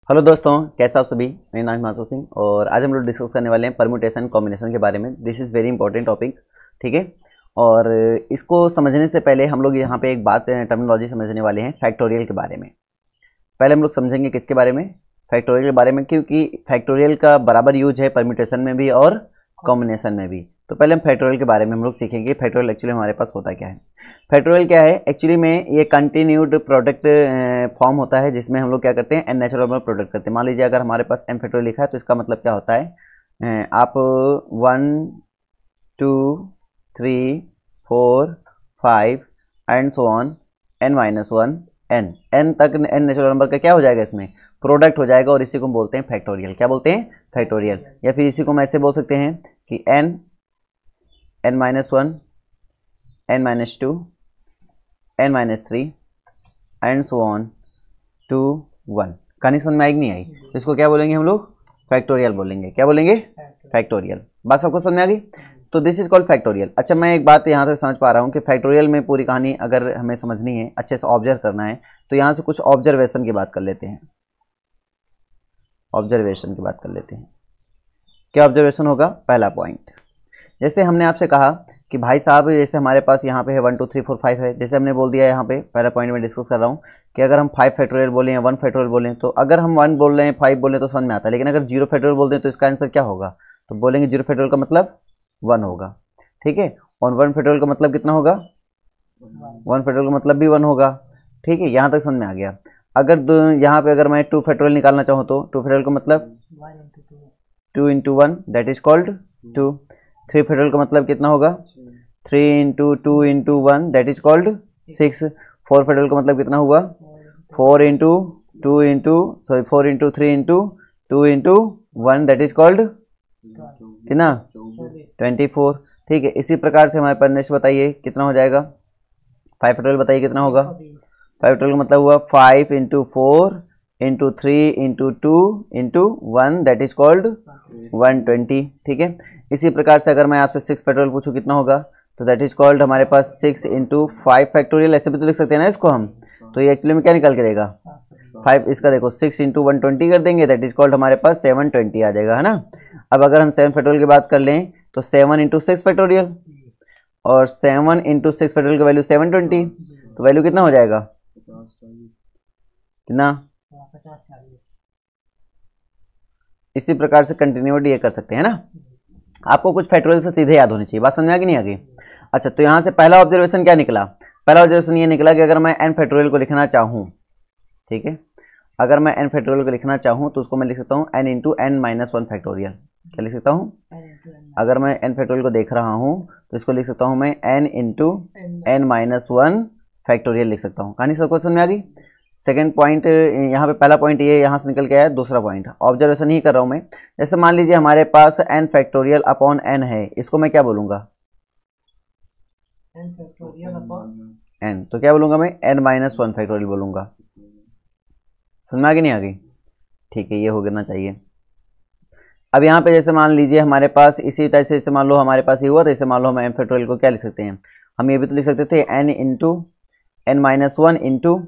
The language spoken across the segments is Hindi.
हेलो दोस्तों, कैसे आप सभी। मेरा नाम हिमांशु सिंह और आज हम लोग डिस्कस करने वाले हैं परम्यूटेशन कॉम्बिनेशन के बारे में। This is very important topic, ठीक है। और इसको समझने से पहले हम लोग यहाँ पे एक बात टर्मिनोलॉजी समझने वाले हैं फैक्टोरियल के बारे में। पहले हम लोग समझेंगे किसके बारे में, फैक्टोरियल के बारे में, क्योंकि फैक्टोरियल का बराबर यूज है परम्यूटेशन में भी और कॉम्बिनेशन में भी। तो पहले हम फैक्टोरियल के बारे में हम लोग सीखेंगे फैक्टोरियल एक्चुअली हमारे पास होता क्या है। फैक्टोरियल क्या है एक्चुअली में, ये कंटिन्यूड प्रोडक्ट फॉर्म होता है जिसमें हम लोग क्या करते हैं, एन नेचुरल नंबर प्रोडक्ट करते हैं। मान लीजिए अगर हमारे पास एन फैक्टोरियल लिखा है तो इसका मतलब क्या होता है, आप 1 2 3 4 5 and so on n-1 n तक n नेचुरल नंबर का क्या हो जाएगा, इसमें प्रोडक्ट हो जाएगा और इसी को हम बोलते हैं फैक्टोरियल। क्या बोलते हैं, फैक्टोरियल। या फिर इसी को हम ऐसे बोल सकते हैं कि n-1 n-2 n-3 and so on to 1। कहानी समझ में आएगी नहीं आई तो इसको क्या बोलेंगे हम लोग, फैक्टोरियल बोलेंगे। क्या बोलेंगे, फैक्टोरियल। बात सबको समझ में आ गई। तो दिस इज कॉल्ड फैक्टोरियल। अच्छा, मैं एक बात यहाँ तक समझ पा रहा हूँ कि फैक्टोरियल में पूरी कहानी अगर हमें समझनी है, अच्छे से ऑब्जर्व करना है, तो यहाँ से कुछ ऑब्जर्वेशन की बात कर लेते हैं। ऑब्जर्वेशन की बात कर लेते हैं। क्या ऑब्जर्वेशन होगा, पहला पॉइंट, जैसे हमने आपसे कहा कि भाई साहब जैसे हमारे पास यहाँ पे है 1 2 3 4 5 है, जैसे हमने बोल दिया यहाँ पे पहला पॉइंट में डिस्कस कर रहा हूँ कि अगर हम 5 फैक्टोरियल बोले या 1 फैक्टोरियल बोलें, तो अगर हम 1 बोल रहे हैं 5 बोले तो समझ में आता है, लेकिन अगर 0 फैक्टोरियल बोलते हैं तो इसका आंसर क्या होगा, तो बोलेंगे 0 फैक्टोरियल का मतलब 1 होगा, ठीक है। और 1 फैक्टोरियल का मतलब कितना होगा, 1 फैक्टोरियल का मतलब भी 1 होगा, ठीक है। यहाँ तक समझ में आ गया। अगर यहाँ पे अगर मैं 2 फैक्टोरियल निकालना चाहूँ तो 2 फैक्टोरियल का मतलब 2 into 1 that is called 2। 3 factorial का मतलब कितना होगा, 3 into 2 into 1 that is called 6। 4 factorial का मतलब कितना हुआ, 4 into 2 into 4 into 3 into 2 into 1 that is called कितना, 24, ठीक है। इसी प्रकार से हमारे पास नेक्स्ट बताइए कितना हो जाएगा, 5 फैक्टोरियल बताइए कितना होगा। 5 फैक्टोरियल का मतलब हुआ 5 into 4 into 3 into 2 into 1 that is called 120, ठीक है। इसी प्रकार से अगर मैं आपसे 6 फैक्टोरियल पूछूं कितना होगा, तो दैट इज कॉल्ड हमारे पास 6 into 5 फैक्टोरियल, ऐसे भी तो लिख सकते हैं ना इसको हम। तो ये एक्चुअली में क्या निकल के देगा 5, इसका देखो 6 into 120 कर देंगे, दैट इज कॉल्ड हमारे पास 720 आ जाएगा, है ना। अब अगर हम 7 फैक्टोरियल की बात कर लें तो 7 into 6 फैक्टोरियल, और 7 into 6 फैक्टोरियल का वैल्यू 720, तो वैल्यू कितना हो जाएगा, कितना। इसी प्रकार से कंटिन्यूटी ये कर सकते हैं ना। आपको कुछ फैक्टोरियल से सीधे याद होनी चाहिए। बात समझ में आ गई नहीं आ गई। अच्छा, तो यहाँ से पहला ऑब्जर्वेशन क्या निकला, पहला ऑब्जर्वेशन ये निकला कि अगर मैं n फैक्टोरियल को लिखना चाहूँ, ठीक है, अगर मैं n फैक्टोरियल को लिखना चाहूँ तो उसको मैं लिख सकता हूँ n into n-1 फैक्टोरियल। क्या लिख सकता हूँ, अगर मैं n फैक्टोरियल को देख रहा हूँ तो इसको लिख सकता हूँ मैं n into n-1 फैक्टोरियल लिख सकता हूँ। कहानी सबको समझ में आ गई। सेकेंड पॉइंट, यहाँ पे पहला पॉइंट ये यहाँ से निकल के आया। दूसरा पॉइंट ऑब्जर्वेशन ही कर रहा हूँ मैं। जैसे मान लीजिए हमारे पास n फैक्टोरियल अपॉन n है, इसको मैं क्या बोलूँगा, n, तो क्या बोलूँगा मैं n-1 फैक्टोरियल बोलूँगा। समझ में आ गई नहीं आ गई, ठीक है, ये हो गया चाहिए। अब यहाँ पे जैसे मान लीजिए हमारे पास इसी तरह से, जैसे मान लो हमारे पास ये हुआ, तो इसे मान लो हम n फैक्टोरियल को क्या लिख सकते हैं, हम ये भी तो लिख सकते थे n into n-1 into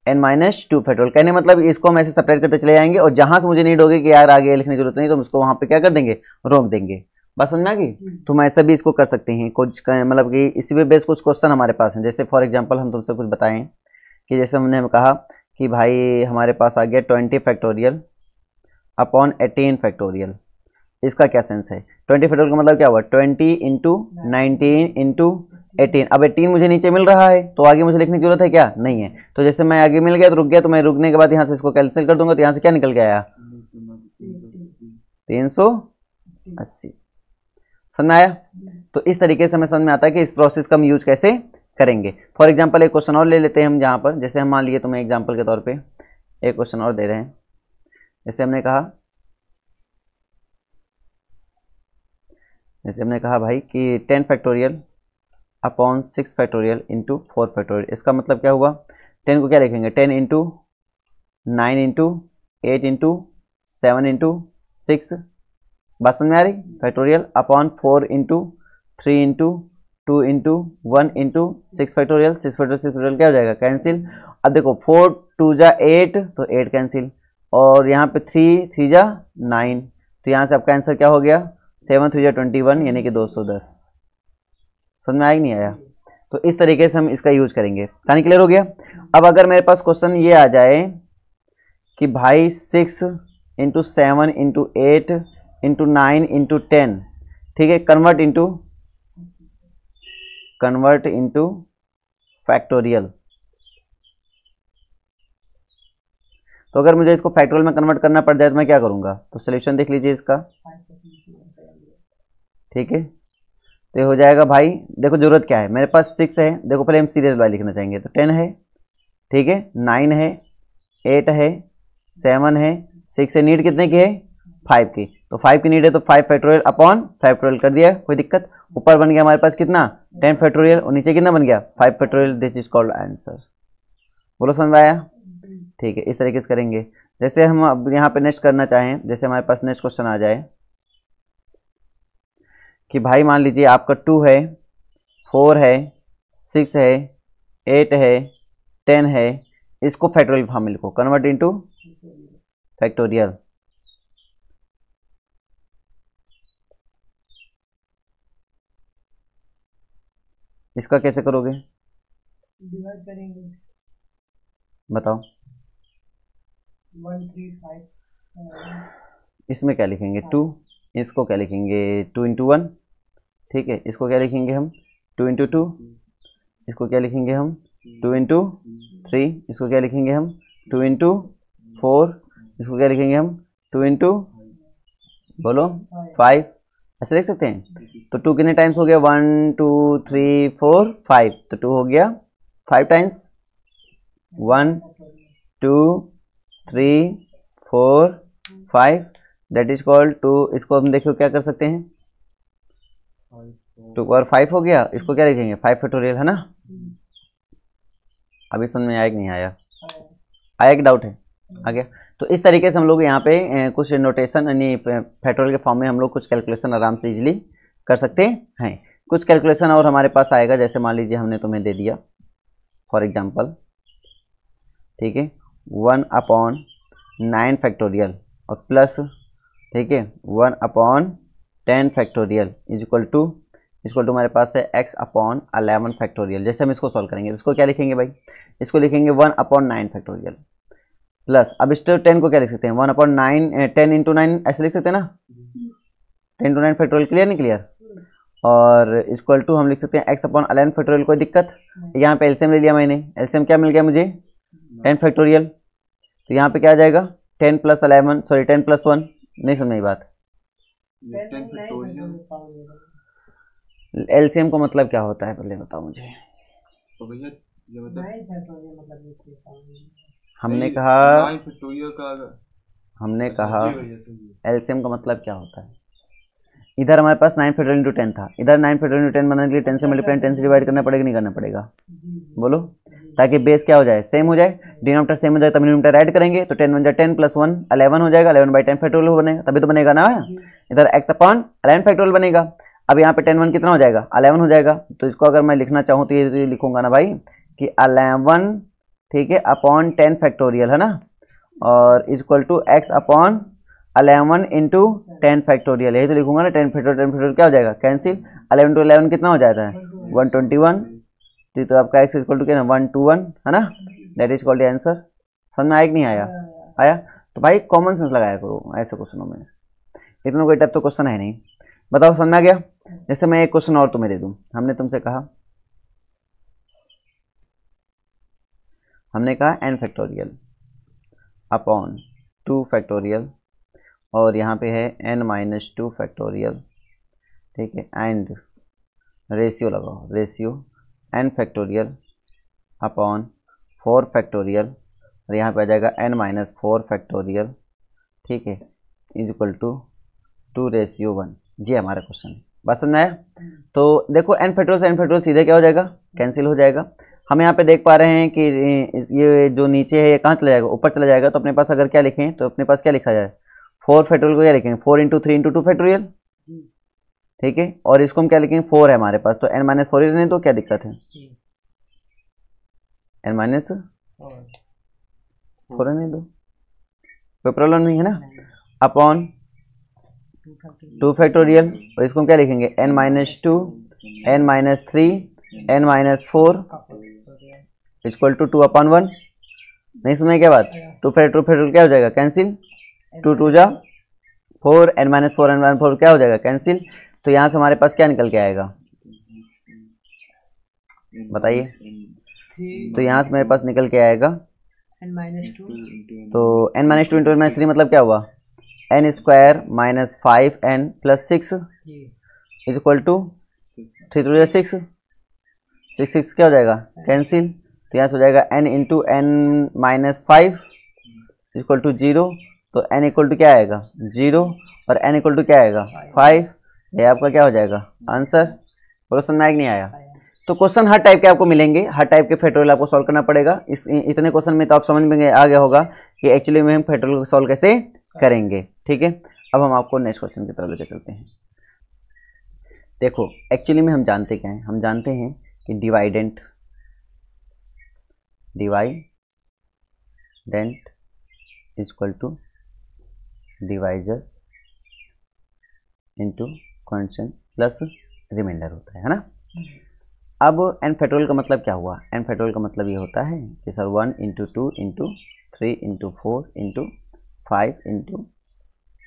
n-2 factorial. कहने मतलब इसको हम ऐसे सेपरेट करते चले जाएंगे और जहां से मुझे नीड होगी कि यार आगे लिखने की जरूरत नहीं, तो हम इसको वहां पे क्या कर देंगे, रोक देंगे। बस समझ में आ गई। तो हम ऐसा भी इसको कर सकते हैं कुछ, मतलब कि इसी पे बेस कुछ क्वेश्चन हमारे पास हैं। जैसे फॉर एग्जांपल हम तुमसे कुछ बताएं कि जैसे हमने कहा कि भाई हमारे पास आ गया 20 फैक्टोरियल अपॉन 18 फैक्टोरियल, इसका क्या सेंस है। 20 फैक्टोरियल का मतलब क्या हुआ, 20 into 19 into 18। अब 18 मुझे नीचे मिल रहा है तो आगे मुझे लिखने की जरूरत है क्या, नहीं है। तो जैसे मैं आगे मिल गया तो रुक गया, तो मैं रुकने के बाद यहाँ से इसको कैंसिल कर दूंगा, तो यहाँ से क्या निकल के आया, 380। समझ में आया। तो इस तरीके से हमें समझ में आता है कि इस प्रोसेस का हम यूज कैसे करेंगे। फॉर एग्जाम्पल एक क्वेश्चन और ले लेते हैं हम, जहाँ पर जैसे हम मान लिए तुम्हें एग्जाम्पल के तौर पर एक क्वेश्चन और दे रहे हैं। जैसे हमने कहा भाई कि 10 factorial upon 6 factorial into 4 factorial, इसका मतलब क्या हुआ, 10 को क्या लिखेंगे, 10 इंटू 9 इंटू 8 इंटू 7 इंटू 6, बात समझ में आ रही, factorial upon 4 into 3 into 2 into 1 into 6 factorial. 6 factorial क्या हो जाएगा, कैंसिल। अब देखो 4 2 जा 8, तो 8 कैंसिल, और यहाँ पे 3 3 जा 9, तो यहाँ से आपका आंसर क्या हो गया 7 3 जा 21 यानी कि 210। समझ में आया कि नहीं आया? तो इस तरीके से हम इसका यूज करेंगे। कहानी क्लियर हो गया? अब अगर मेरे पास क्वेश्चन ये आ जाए कि भाई 6 इंटू 7 इंटू 8 इंटू 9 इंटू 10, ठीक है, कन्वर्ट इंटू फैक्टोरियल। तो अगर मुझे इसको फैक्टोरियल में कन्वर्ट करना पड़ जाए तो मैं क्या करूंगा? तो सोल्यूशन देख लीजिए इसका, ठीक है। तो हो जाएगा भाई, देखो जरूरत क्या है, मेरे पास 6 है, देखो पहले हम सीरियल बाय लिखना चाहेंगे, तो 10 है, ठीक है, 9 है, 8 है, 7 है, 6 है, नीड कितने की है 5 की, तो 5 की नीड है तो 5 फैक्टोरियल अपॉन फैक्टोरियल कर दिया, कोई दिक्कत। ऊपर बन गया हमारे पास कितना 10 फैक्टोरियल और नीचे कितना बन गया 5 factorial, this is called answer. बोलो समझ में आया? ठीक है, इस तरीके से करेंगे। जैसे हम अब यहाँ पे नेक्स्ट करना चाहें, जैसे हमारे पास नेक्स्ट क्वेश्चन आ जाए कि भाई मान लीजिए आपका 2 है, 4 है, 6 है, 8 है, 10 है, इसको फैक्टोरियल फॉर्म में लिखो, कन्वर्ट इनटू फैक्टोरियल। इसका कैसे करोगे? डिवाइड करेंगे, बताओ। 1 3 5, इसमें क्या लिखेंगे 2, इसको क्या लिखेंगे 2 इंटू 1, ठीक है, इसको क्या लिखेंगे हम 2 इंटू 2, इसको क्या लिखेंगे हम 2 इंटू 3, इसको क्या लिखेंगे हम 2 इंटू 4, इसको क्या लिखेंगे हम 2 इंटू बोलो 5, ऐसे लिख सकते हैं। तो 2 कितने टाइम्स हो गया 1 2 3 4 5, तो 2 हो गया 5 टाइम्स, 1 2 3 4 5, दैट इज कॉल्ड 2। इसको हम देखो क्या कर सकते हैं, 2 पावर 5 हो गया, इसको क्या लिखेंगे 5 फैक्टोरियल, है ना? अभी समझ में आया कि नहीं आया? आया कि डाउट है? आ गया? तो इस तरीके से हम लोग यहाँ पे कुछ नोटेशन यानी फैक्टोरियल के फॉर्म में हम लोग कुछ कैलकुलेशन आराम से इजीली कर सकते हैं। कुछ कैलकुलेशन और हमारे पास आएगा, जैसे मान लीजिए हमने तुम्हें दे दिया फॉर एग्जांपल, ठीक है, 1/9 फैक्टोरियल और प्लस, ठीक है, 1/10 फैक्टोरियल इज इक्वल टू हमारे पास है x/11 फैक्टोरियल। जैसे हम इसको सॉल्व करेंगे, इसको क्या लिखेंगे भाई, इसको लिखेंगे 1/9 फैक्टोरियल प्लस, अब इस 10 को क्या लिख सकते हैं 1/9, 10 इंटू 9 ऐसे लिख सकते हैं ना, 10 इंटू 9 फैक्टोरियल, क्लियर नहीं क्लियर? और इक्वल टू हम लिख सकते हैं x/11 फैक्टोरियल, कोई दिक्कत? यहाँ पे एलसीएम ले लिया मैंने, एलसीएम क्या मिल गया मुझे 10 फैक्टोरियल, तो यहाँ पे क्या आ जाएगा 10 प्लस 11, सॉरी 10 प्लस 1, नहीं समझ में बात। एलसीएम का मतलब क्या होता है पहले बताओ मुझे। तो भैया ये हमने कहा एलसीएम का मतलब क्या होता है। इधर हमारे पास 9 फैक्टोरियल इंटू 10 था, इधर 9 फैक्टोरियल इंटू 10 बनाने के लिए 10 से मल्टीप्लाई 10 से डिवाइड करना पड़ेगा, नहीं करना पड़ेगा? बोलो, ताकि बेस क्या हो जाए सेम हो जाए, डिनोमिनेटर सेम हो जाए, तब न्यूमरेटर ऐड करेंगे तो 10 1 जा 10 प्लस 1 11 हो जाएगा, 11/10 फैक्टोरियल बनेगा, तभी तो बनेगा ना। इधर x/11 फैक्टोरियल बनेगा। अब यहाँ पे 10 1 कितना हो जाएगा 11 हो जाएगा, तो इसको अगर मैं लिखना चाहूँ तो ये लिखूंगा ना भाई कि 11, ठीक है, अपॉन 10 फैक्टोरियल, है ना, और equal to x/11 into 10 factorial, यही तो लिखूंगा ना। 10 फैक्टोरियल क्या हो जाएगा कैंसिल, 11 to 11 कितना हो जाता है 121, तो आपका x इक्वल टू क्या 121, है ना, दैट इज कॉल्ड आंसर। समझ में आया कि नहीं आया? आया? तो भाई कॉमन सेंस लगाया करो ऐसे क्वेश्चनों में, इतना कोई टफ तो क्वेश्चन है नहीं। बताओ समझ में आ गया? जैसे मैं एक क्वेश्चन और तुम्हें दे दूं, हमने तुमसे कहा, हमने कहा n फैक्टोरियल अपॉन 2 फैक्टोरियल और यहाँ पे है n-2 फैक्टोरियल, ठीक है, एंड रेशियो लगाओ, ratio n factorial upon 4 factorial और यहाँ पे आ जाएगा n-4 फैक्टोरियल, ठीक है, इज इक्वल टू 2:1। ये हमारा क्वेश्चन है, बस समझ में आया? तो देखो n फैक्टोरियल से n फैक्टोरियल सीधे क्या हो जाएगा कैंसिल हो जाएगा। हम यहाँ पे देख पा रहे हैं कि ये जो नीचे है ये कहाँ चला जाएगा, ऊपर चला जाएगा, तो अपने पास अगर क्या लिखें तो अपने पास क्या लिखा जाए 4 फैक्टोरियल को क्या लिखेंगे 4 इंटू 3 इंटू 2 फैक्टोरियल, ठीक है, और इसको हम क्या लिखेंगे 4 है हमारे पास, तो n-4 ही रहने दो, क्या दिक्कत है, n-4 रहने दो, कोई प्रॉब्लम नहीं है ना, अपॉन 2 2 फैक्टोरियल, और इसको हम क्या लिखेंगे n-2 n-3 n-4 equal to 2/1। नहीं समझे क्या बात, 2 फैक्टोरियल क्या हो जाएगा कैंसिल, 2 2 जा 4 n-4 n-4 क्या हो जाएगा कैंसिल। तो यहाँ से हमारे पास क्या निकल के आएगा बताइए, तो यहाँ से मेरे पास निकल के आएगा n-2 तो n-2 इंटू n-3 मतलब क्या हुआ n square minus 5n plus 6 is equal to 3 2 6 6 6 क्या हो जाएगा कैंसिल। तो यहाँ से हो जाएगा n into n-5 equal to 0, तो n इक्वल टू क्या आएगा 0 और n इक्वल टू क्या आएगा 5। ये आपका क्या हो जाएगा आंसर। क्वेश्चन में नहीं आया, तो क्वेश्चन हर टाइप के आपको मिलेंगे, हर टाइप के फैक्टोरियल आपको सॉल्व करना पड़ेगा। इस इतने क्वेश्चन में तो आप समझ में आ गया होगा कि एक्चुअली में हम फैक्टोरियल को सॉल्व कैसे करेंगे। ठीक है, अब हम आपको नेक्स्ट क्वेश्चन की तरफ लेकर चलते हैं। देखो एक्चुअली में हम जानते क्या हैं, हम जानते हैं कि dividend equal to divisor into constant plus remainder होता है ना। अब n फैक्टोरियल का मतलब क्या हुआ, n फैक्टोरियल का मतलब ये होता है कि sir 1 into 2 into 3 into 4 into 5 into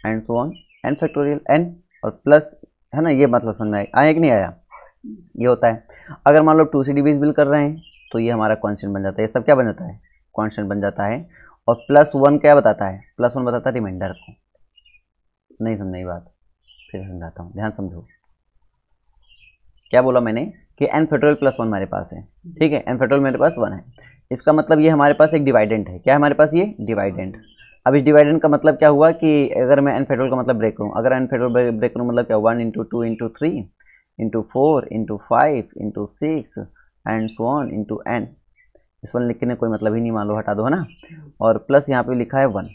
and so on n factorial n और प्लस है ना, ये मतलब समझ में आया कि नहीं आया। ये होता है अगर मान लो 2 से डिविजिबल कर रहे हैं तो ये हमारा कांस्टेंट बन जाता है, ये सब क्या बन जाता है कांस्टेंट बन जाता है। और प्लस 1 क्या बताता है, प्लस 1 बताता है रिमाइंडर को। नहीं समझ ये बात, फिर समझाता हूँ, ध्यान समझो। क्या बोला मैंने कि n फैक्टोरियल प्लस 1 हमारे पास है, ठीक है, n फैक्टोरियल मेरे पास 1 है, इसका मतलब ये हमारे पास एक डिवाइडेंट है। क्या है हमारे पास ये डिवाइडेंट। अब इस डिवाइडेंट का मतलब क्या हुआ कि अगर मैं n फैक्टोरियल का मतलब ब्रेक करूँ, अगर n फैक्टोरियल ब्रेक करूँ मतलब क्या 1 into 2 into 3 into 4 into 5 into 6 and so on into n। इस 1 लिखने कोई मतलब ही नहीं, मान लो हटा दो है ना। और प्लस यहाँ पे लिखा है 1,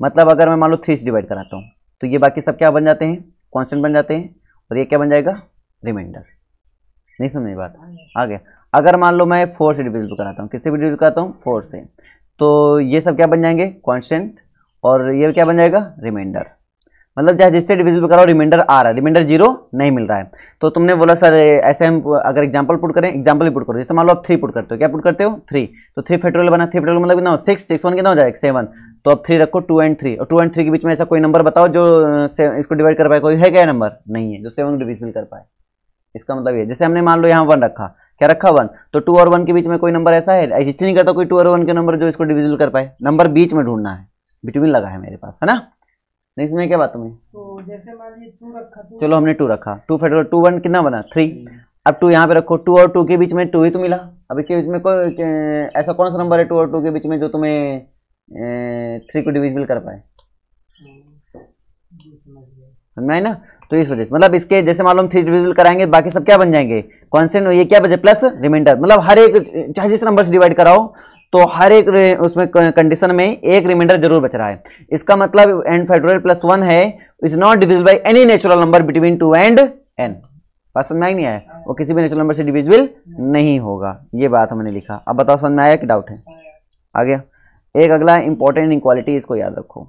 मतलब अगर मैं मान लो 3 से डिवाइड कराता हूँ तो ये बाकी सब क्या बन जाते हैं कांस्टेंट बन जाते हैं, और ये क्या बन जाएगा रिमाइंडर। नहीं समझ बात आ गया। अगर मान लो मैं 4 से डिविजिबल कराता हूँ, किससे डिविजिबल कराता हूँ 4 से, तो ये सब क्या बन जाएंगे कांस्टेंट और ये क्या बन जाएगा रिमाइंडर। मतलब चाहे जिससे डिविजिबल कराओ रिमाइंडर आ रहा है, रिमाइंडर 0 नहीं मिल रहा है। तो तुमने बोला सर ऐसे हम अगर एग्जांपल पुट करें, एग्जांपल ही पुट करो, जैसे मान लो आप 3 पुट करते हो, क्या पुट करते हो 3, तो 3 फैक्टोरियल बना, 3 फैक्टोरियल मतलब कितना हो 6 6 1 कितना हो जाएगा 7। तो अब 3 रखो 2 एंड 3, और 2 एंड 3 के बीच में ऐसा कोई नंबर बताओ जो इसको डिवाइड कर पाए, कोई है क्या नंबर नहीं है जो 7 को डिविजिबल कर पाए। इसका मतलब ये, जैसे हमने मान लो यहाँ 1 रखा, क्या रखा 1, तो 2 और 1 के बीच में कोई नंबर ऐसा है, एग्जिस्ट नहीं करता कोई 2 और 1 के नंबर जो इसको डिविजिबल कर पाए। नंबर बीच में ढूंढना है, बिटवीन लगा है मेरे पास है ना। नहीं समझे क्या बात तुम्हें। तो जैसे मान लीजिए 2 रखा, चलो हमने 2 रखा, 2 फैक्टोरियल 2 1 कितना बना 3। अब 2 यहाँ पे रखो, 2 और 2 के बीच में 2 ही तो मिला। अब इसके बीच में कोई ऐसा कौन सा नंबर है 2 और 2 के बीच में जो तुम्हें 3 को डिविजिबल कर पाए, समझ में आए ना। तो इस वजह से मतलब इसके जैसे मालूम 3 डिविजिबल कराएंगे बाकी सब क्या बन जाएंगे कांस्टेंट, ये क्या बचे प्लस रिमाइंडर। मतलब हर एक चाहे जिस नंबर से डिवाइड कराओ तो हर एक उसमें कंडीशन में एक रिमाइंडर जरूर बच रहा है। इसका मतलब n फैक्टोरियल प्लस 1 है is not divisible by any natural number between 2 and n। बात समझ में आई नहीं आया, वो किसी भी नेचुरल नंबर से डिविजिबल नहीं होगा, ये बात हमने लिखा। अब बताओ समझ में आया कि डाउट है। आ गया। एक अगला इंपॉर्टेंट इनक्वालिटी, इसको याद रखो।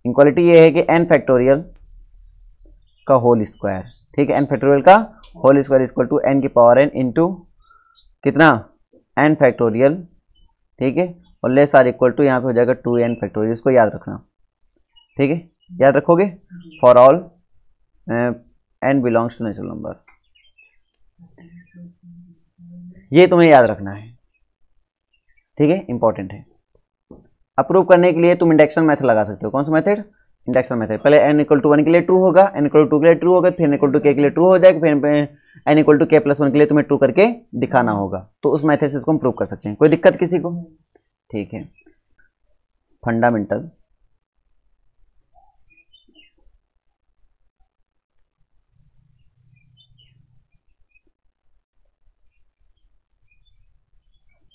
इनक्वालिटी ये है कि n फैक्टोरियल का होल स्क्वायर, ठीक है, n फैक्टोरियल का whole square equal to n की पावर n इंटू कितना n फैक्टोरियल, ठीक है, और लेस आर इक्वल टू यहाँ पे हो जाएगा 2n फैक्टोरियल। इसको याद रखना, ठीक है, याद रखोगे। For all n belongs to natural number, ये तुम्हें याद रखना है, ठीक है, इंपॉर्टेंट है। अप्रूव करने के लिए तुम इंडक्शन मेथड लगा सकते हो। कौन सा मेथड, इंडक्शन मेथड। पहले n इक्वल टू 1 के लिए ट्रू होगा, n इक्वल टू 2 के लिए ट्रू होगा, फिर n इक्वल टू k के लिए ट्रू हो जाएगा, फिर n equal to k plus 1 के लिए तुम्हें ट्रू करके दिखाना होगा। तो उस मेथड से इसको हम प्रूव कर सकते हैं। कोई दिक्कत किसी को, ठीक है। Fundamental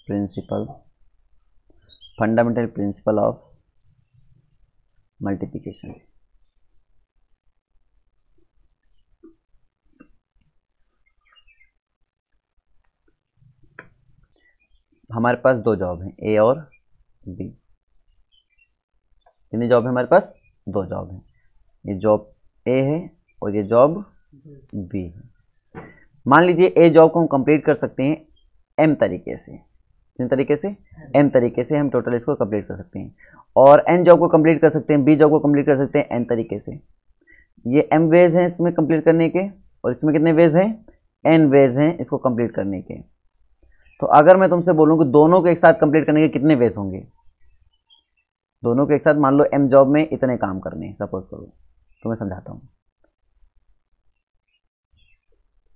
principle, fundamental principle of multiplication. हमारे पास 2 जॉब हैं, ए और बी। कितनी जॉब है हमारे पास? 2 जॉब है। ये जॉब ए है और ये जॉब बी है। मान लीजिए ए जॉब को हम कंप्लीट कर सकते हैं एम तरीके से। किन तरीके से? एम तरीके से हम टोटल इसको कंप्लीट कर सकते हैं। और एन जॉब को कंप्लीट कर सकते हैं, बी जॉब को कंप्लीट कर सकते हैं एन तरीके से। ये एम वेज हैं इसमें कंप्लीट करने के, और इसमें कितने वेज हैं? एन वेज हैं इसको कंप्लीट करने के। तो अगर मैं तुमसे बोलूं कि दोनों को एक साथ कंप्लीट करने के कितने वेज होंगे? दोनों को एक साथ मान लो एम जॉब में इतने काम करने हैं, सपोज करो, तो मैं समझाता हूँ,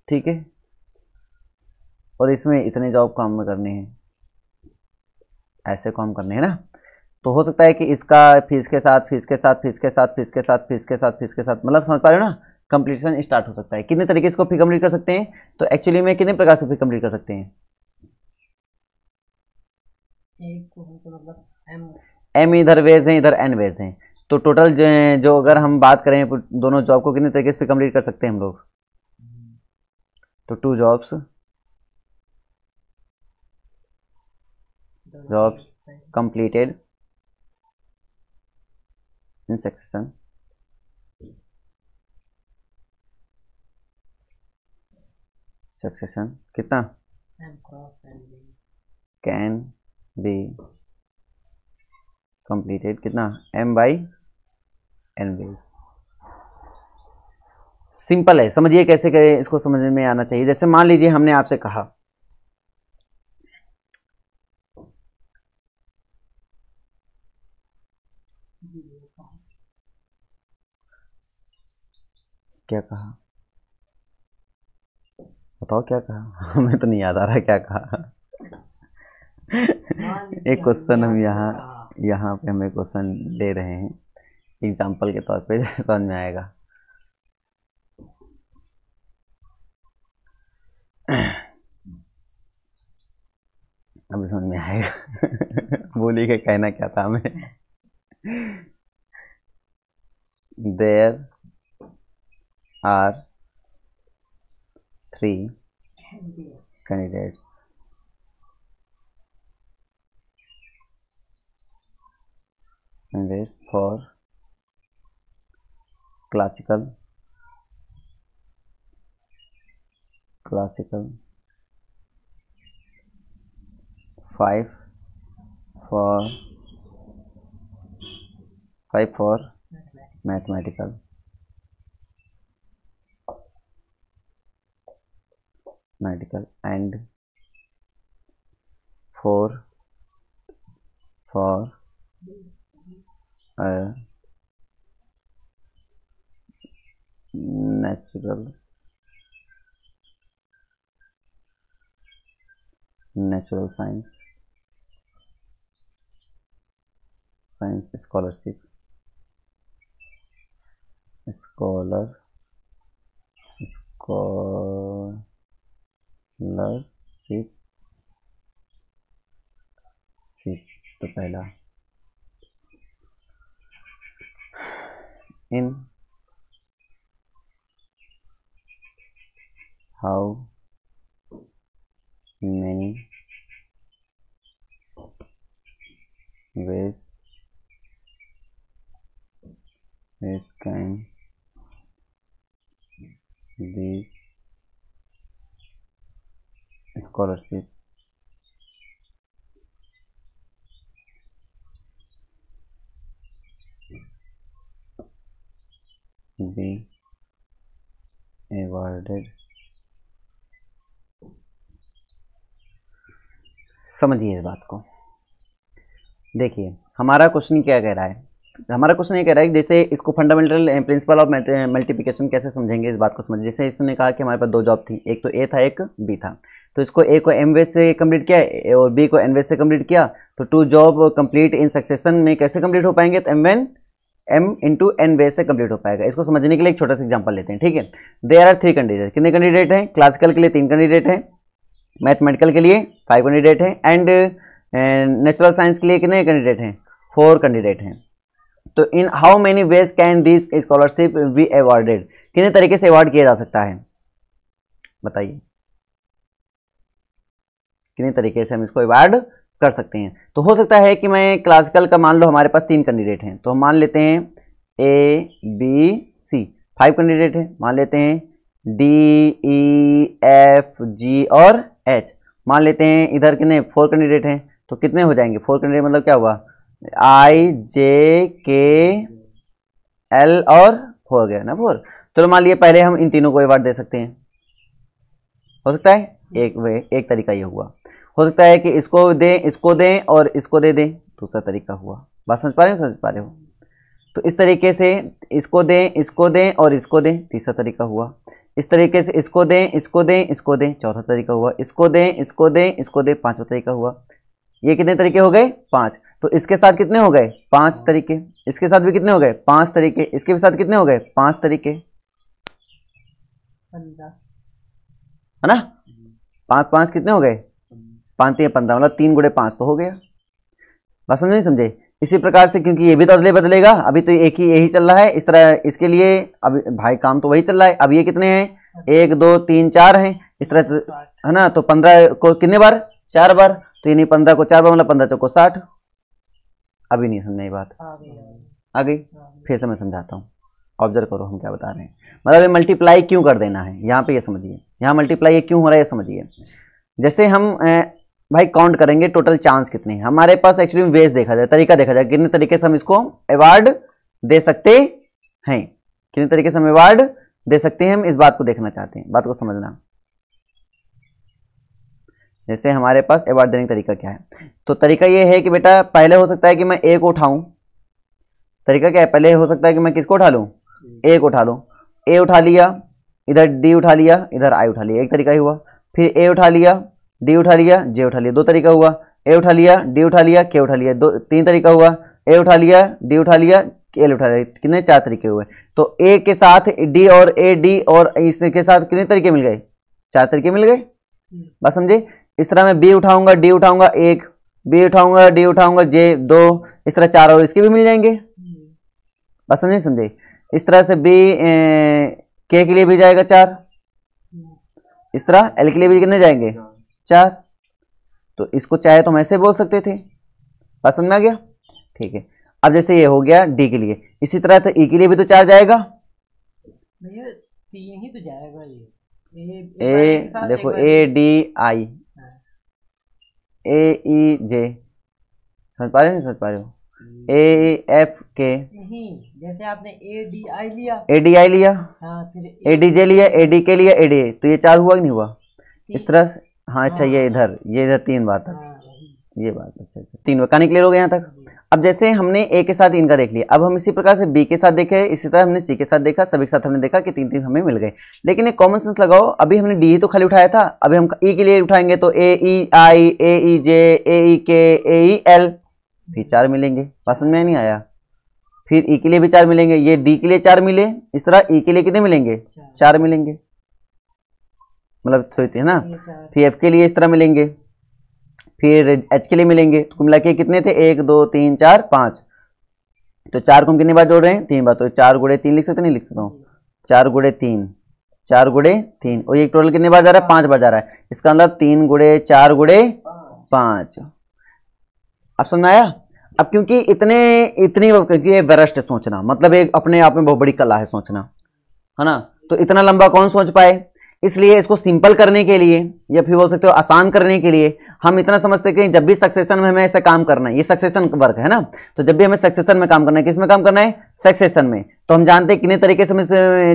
ठीक है। और इसमें इतने जॉब काम में करने हैं, ऐसे काम करने हैं ना। तो हो सकता है कि इसका फिर इसके साथ, फिर इसके साथ, फिर इसके साथ, फिर इसके साथ, फिर इसके साथ, फिर इसके साथ, मतलब समझ पा रहे हो ना, कंप्लीशन स्टार्ट हो सकता है। कितने तरीके से इसको फिर कंप्लीट कर सकते हैं? तो एक्चुअली में कितने प्रकार से फिर कंप्लीट कर सकते हैं? एक को हम तो मतलब एम इधर वेज हैं, इधर एन वेज हैं, तो टोटल जो अगर हम बात करें दोनों जॉब को कितने तरीके से फिर कंप्लीट कर सकते हैं हम लोग? तो 2 जॉब्स completed in succession कितना? can be completed कितना? m by n ways। Simple है, समझिए कैसे करें, इसको समझ में आना चाहिए। जैसे मान लीजिए हमने आपसे कहा क्या कहा, बताओ क्या कहा? हमें तो नहीं याद आ रहा क्या कहा। एक क्वेश्चन हम यहाँ पे हमें क्वेश्चन ले रहे हैं एग्जाम्पल के तौर पे, समझ में आएगा। अब समझ में आएगा। बोलिए कि कहना क्या था हमें। There are 3 candidates for classical 5 for mathematical and 4 for natural science scholarship तो पहला in how many ways can this scholarship be awarded। समझिए इस बात को, देखिए हमारा क्वेश्चन क्या कह रहा है। हमारा क्वेश्चन ये कह रहा है कि जैसे इसको फंडामेंटल प्रिंसिपल ऑफ मल्टीप्लिकेशन कैसे समझेंगे, इस बात को समझ। जैसे इसने कहा कि हमारे पास 2 जॉब थी, एक तो ए था एक बी था, तो इसको ए को एम वेज से कंप्लीट किया और बी को एन वेज से कंप्लीट किया, तो 2 जॉब कंप्लीट इन सक्सेशन में कैसे कंप्लीट हो पाएंगे? तो एम इंटू एन वेज से कंप्लीट हो पाएगा। इसको समझने के लिए एक छोटा सा एग्जांपल लेते हैं, ठीक है। देयर आर 3 कैंडिडेट, कितने कैंडिडेट हैं? क्लासिकल के लिए 3 कैंडिडेट हैं, मैथमेटिकल के लिए 5 कैंडिडेट हैं, एंड नेचुरल साइंस के लिए कितने कैंडिडेट हैं? 4 कैंडिडेट हैं। तो इन how many ways can this scholarship be awarded? कितने तरीके से अवॉर्ड किया जा सकता है, बताइए। कितने तरीके से हम इसको अवॉर्ड कर सकते हैं। तो हो सकता है कि मैं क्लासिकल का मान लो हमारे पास 3 कैंडिडेट हैं, तो हम मान लेते हैं ए बी सी, 5 कैंडिडेट हैं, मान लेते हैं डी ई एफ जी और एच, मान लेते हैं इधर कितने 4 कैंडिडेट हैं, तो कितने हो जाएंगे 4 कैंडिडेट मतलब क्या हुआ आई जे के एल और 4 हो गया ना 4। चलो मान लिए पहले हम इन तीनों को अवार्ड दे सकते हैं, हो सकता है एक तरीका ये हुआ। हो सकता है कि इसको दें और इसको दे दें, दूसरा तरीका हुआ। बात समझ पा रहे हो, समझ पा रहे हो? तो इस तरीके से इसको दें और इसको दें, तीसरा तरीका हुआ। इस तरीके से इसको दें, चौथा तरीका हुआ। इसको दें, पांचवा तरीका हुआ। ये कितने तरीके हो गए 5। तो इसके साथ कितने हो गए 5 तरीके, इसके साथ भी कितने हो गए 5 तरीके, इसके साथ कितने हो गए 5 तरीके, 15 है ना। 5 5 कितने हो गए 5 3 15, मतलब 3 गुणे 5 तो हो गया। बस समझे नहीं समझे? इसी प्रकार से क्योंकि ये भी तो अदले बदलेगा, अभी तो एक ही यही चल रहा है इस तरह, इसके लिए अभी भाई काम तो वही चल रहा है। अब ये कितने हैं 1 2 3 4 हैं इस तरह, है ना। तो 15 को कितने बार 4 बार, तो यानी 15 को 4 बार मतलब 15 चौको 60। अभी नहीं समझना ये बात, आ गई? फिर से मैं समझाता हूँ, ऑब्जर्व करो हम क्या बता रहे हैं। मतलब ये मल्टीप्लाई क्यों कर देना है यहाँ पे, ये समझिए। यहाँ मल्टीप्लाई क्यों हो रहा है ये समझिए। जैसे हम भाई काउंट करेंगे टोटल चांस कितने हैं हमारे पास, एक्चुअली वेज देखा जाए, तरीका देखा जाए, कितने तरीके से हम इसको अवार्ड दे सकते हैं, कितने तरीके से हम अवार्ड दे सकते हैं, हम इस बात को देखना चाहते हैं, बात को समझना। जैसे हमारे पास अवार्ड देने का तरीका क्या है, तो तरीका ये है कि बेटा पहले हो सकता है कि मैं ए को उठाऊं। तरीका क्या है, पहले हो सकता है कि मैं किसको उठा लूं, ए को उठा लूं। ए उठा लिया, इधर डी उठा लिया, इधर आई उठा लिया, एक तरीका ही हुआ। फिर ए उठा लिया, डी उठा लिया, जे उठा लिया, 2 तरीका हुआ। ए उठा लिया, डी उठा लिया, के उठा लिया, 3 तरीका हुआ। ए उठा लिया, डी उठा लिया, एल उठा लिया, कितने 4 तरीके हुए। तो ए के साथ डी और ए डी और इसके साथ कितने तरीके मिल गए, 4 तरीके मिल गए। बस समझे? इस तरह मैं बी उठाऊंगा, डी उठाऊंगा 1, बी उठाऊंगा, डी उठाऊंगा, जे 2, इस तरह 4 और इसके भी मिल जाएंगे। बस समझे समझे? इस तरह से बी के लिए भी जाएगा 4, इस तरह एल के लिए भी कितने जाएंगे 4। तो इसको चाहे तो हम ऐसे बोल सकते थे, बात समझ में आ गया? ठीक है। अब जैसे ये हो गया डी के लिए, इसी तरह से ई के लिए भी तो 4 जाएगा भैया, 3 ही तो जाएगा ये। ए देखो ए डी आई, ए ई जे, समझ पा रहे हो नहीं समझ पा रहे हो? ए एफ के, नहीं जैसे आपने ए डी आई लिया, ए डी आई लिया, हाँ, फिर ए डी जे लिया, ए डी के लिया, ए डी, तो ये 4 हुआ कि नहीं हुआ इस तरह से। हाँ अच्छा, ये इधर 3 बार तक, ये बात अच्छा अच्छा 3 बार कहानी क्लियर हो गया यहाँ तक। अब जैसे हमने ए के साथ इनका देख लिया, अब हम इसी प्रकार से बी के साथ देखे, इसी तरह हमने सी के साथ देखा, सभी के साथ हमने देखा कि 3 हमें मिल गए। लेकिन एक कॉमन सेंस लगाओ, अभी हमने डी तो खाली उठाया था, अभी हम ई के लिए उठाएंगे तो ए ई आई, ए ई जे, ए ई के, ए ई एल, फिर 4 मिलेंगे। पसंद में नहीं आया? फिर ई के लिए भी 4 मिलेंगे, ये डी के लिए 4 मिले, इस तरह ई के लिए कितने मिलेंगे 4 मिलेंगे, मतलब सोचते हैं ना। फिर एफ के लिए इस तरह मिलेंगे, फिर एच के लिए मिलेंगे, तो मिला के कितने थे 1 2 3 4 5। तो 4 को हम कितनी बार जोड़ रहे हैं 3 बार, तो 4 गुणे 3 लिख सकते नहीं लिख सकता हूँ, 4 गुणे 3, 4 गुणे 3, और ये टोटल कितने बार जा रहा है 5 बार जा रहा है, इसका मतलब 3 गुणे 4 गुणे 5। अब समझ आया? अब क्योंकि क्योंकि ये वरिष्ठ सोचना, मतलब एक अपने आप में बहुत बड़ी कला है सोचना, है ना। तो इतना लंबा कौन सोच पाए, इसलिए इसको सिंपल करने के लिए या फिर बोल सकते हो आसान करने के लिए हम इतना समझते हैं कि जब भी सक्सेशन में हमें ऐसा काम करना है, ये सक्सेशन वर्क है ना, तो जब भी हमें सक्सेशन में काम करना है, किस में काम करना है सक्सेशन में, तो हम जानते हैं कितने तरीके से हम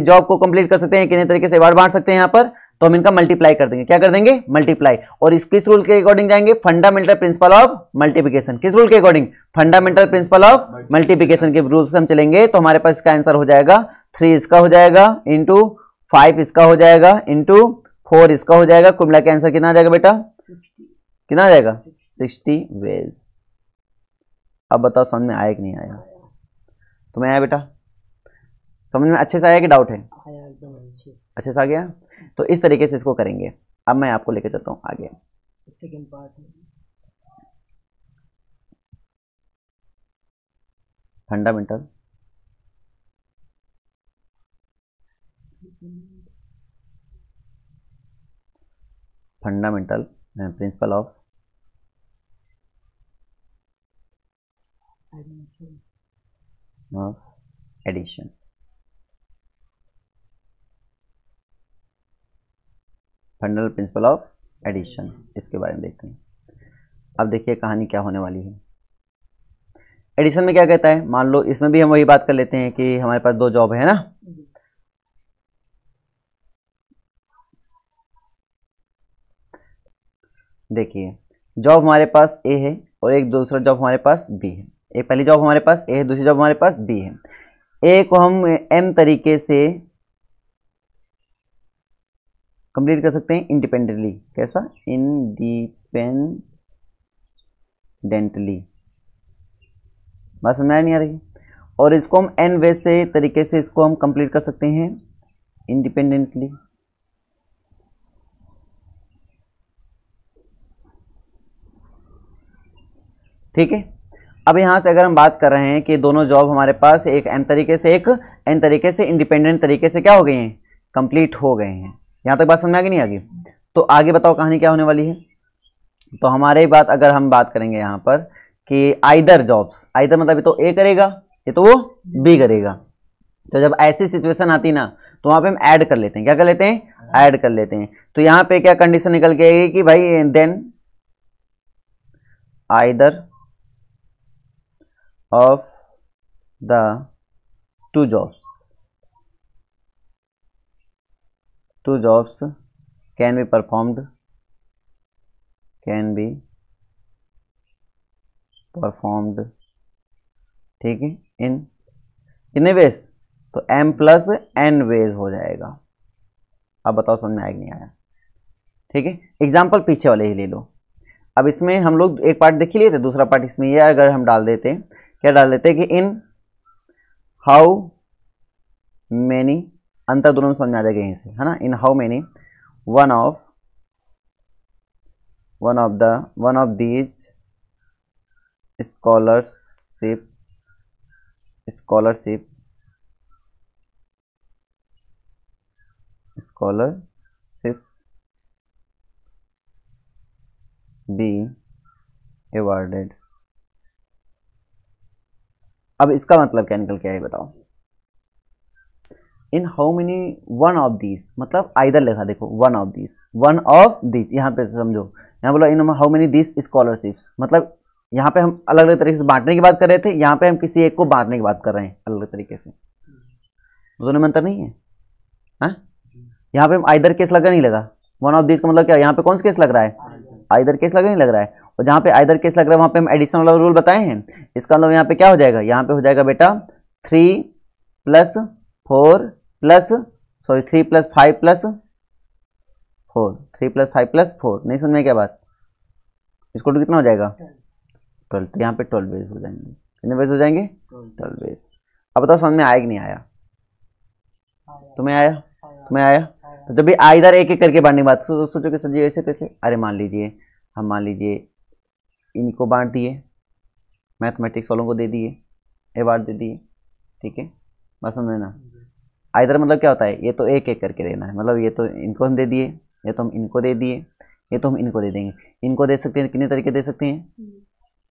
जॉब को कंप्लीट कर सकते हैं, कितने तरीके से अवार्ड बांट सकते हैं यहाँ पर, तो हम इनका मल्टीप्लाई कर देंगे। क्या कर देंगे मल्टीप्लाई, और इस किस रूल के अकॉर्डिंग जाएंगे फंडामेंटल प्रिंसिपल ऑफ मल्टीप्लिकेशन। किस रूल के according fundamental principle of multiplication के रूल से हम चलेंगे, तो हमारे पास इसका आंसर हो जाएगा 3 इसका हो जाएगा इंटू 5 इसका हो जाएगा इंटू 4 इसका हो जाएगा, कुल मिला के आंसर कितना आ जाएगा बेटा, कितना आ जाएगा 60 वेज। अब बताओ समझ में आया कि नहीं आया, तुम्हें आया बेटा, समझ में अच्छे से आया कि डाउट है? अच्छे से आ गया। तो इस तरीके से इसको करेंगे। अब मैं आपको लेकर चलता हूं आगे, second part fundamental principle of of addition. Fundamental principle of addition, इसके बारे में देखते हैं। अब देखिए कहानी क्या होने वाली है। एडिशन में क्या कहता है, मान लो इसमें भी हम वही बात कर लेते हैं कि हमारे पास दो जॉब है ना, देखिए जॉब हमारे पास ए है और एक दूसरा जॉब हमारे पास बी है। एक पहली जॉब हमारे पास ए है, दूसरी जॉब हमारे पास बी है। ए को हम एम तरीके से कंप्लीट कर सकते हैं इंडिपेंडेंटली। कैसा? इंडिपेंडेंटली। बात समझ में नहीं आ रही? और इसको हम एन वे से तरीके से इसको हम कंप्लीट कर सकते हैं इंडिपेंडेंटली। ठीक है। अब यहां से अगर हम बात कर रहे हैं कि दोनों जॉब हमारे पास एक एम तरीके से एक एन तरीके से इंडिपेंडेंट तरीके से क्या हो गए हैं, कंप्लीट हो गए हैं। यहां तक बात समझ में आ गई नहीं? आगे तो आगे बताओ कहानी क्या होने वाली है। तो हमारे बात अगर हम बात करेंगे यहां पर कि आइदर जॉब्स, आइदर मतलब ये तो ए करेगा ये तो वो बी करेगा। तो जब ऐसी सिचुएशन आती ना तो वहां पे हम ऐड कर लेते हैं। क्या कर लेते हैं? ऐड कर लेते हैं। तो यहां पे क्या कंडीशन निकल के आएगी कि भाई then either of the two jobs can be performed ठीक है इन कितने वेज? तो m प्लस n वेज हो जाएगा। अब बताओ समझ में आया कि नहीं आया? ठीक है, एग्जाम्पल पीछे वाले ही ले लो। अब इसमें हम लोग एक पार्ट देख लिए थे, दूसरा पार्ट इसमें ये अगर हम डाल देते, क्या डाल देते कि इन हाउ मेनी, अंतर दोनों में समझ में आ जाएगा यहीं से, है ना। In how many one of these scholarships be awarded. अब इसका मतलब क्या निकल के आए बताओ। In how many one of these, मतलब आइदर लिखा, देखो वन ऑफ दीज, यहाँ पे समझो, यहाँ बोला इन हाउ मेनी दीज स्कॉलरशिप्स, मतलब यहाँ पे हम अलग अलग तरीके से बांटने की बात कर रहे थे, यहाँ पे हम किसी एक को बांटने की बात कर रहे हैं अलग अलग तरीके से। दोनों में अंतर नहीं है? हाँ, यहाँ पे हम आइदर केस लगा नहीं लगा, वन ऑफ दीज का मतलब क्या, यहाँ पे कौन सा केस लग रहा है? आइदर केस लगा नहीं लग रहा है। और जहाँ पे आइदर केस लग रहा है वहाँ पे हम एडिशन वाला रूल बताए हैं। इसका मतलब यहाँ पे क्या हो जाएगा, यहाँ पे हो जाएगा बेटा 3 + 4 + 3 + 5 + 4, 3 + 5 + 4, नहीं समझ में क्या बात? इसको कितना हो जाएगा? 12। तो यहाँ पे 12 वेज हो जाएंगे। कितने वेज हो जाएंगे? 12 वेज। अब बताओ समझ में आया कि नहीं आया? तुम्हें आया? तुम्हें आया? तो जब भी आइदर एक एक करके बांटने की बात सोचो कि सर जी ऐसे कैसे, अरे मान लीजिए इनको बांट दिए, मैथमेटिक्स वालों को दे दिए, अवार्ड दे दिए, ठीक है, बस समझे ना। आइदर मतलब क्या होता है, ये तो एक एक करके देना है, मतलब ये तो इनको हम दे दिए, ये तो हम इनको दे दिए, ये तो हम इनको दे देंगे। इनको दे सकते हैं, कितने तरीके दे सकते हैं?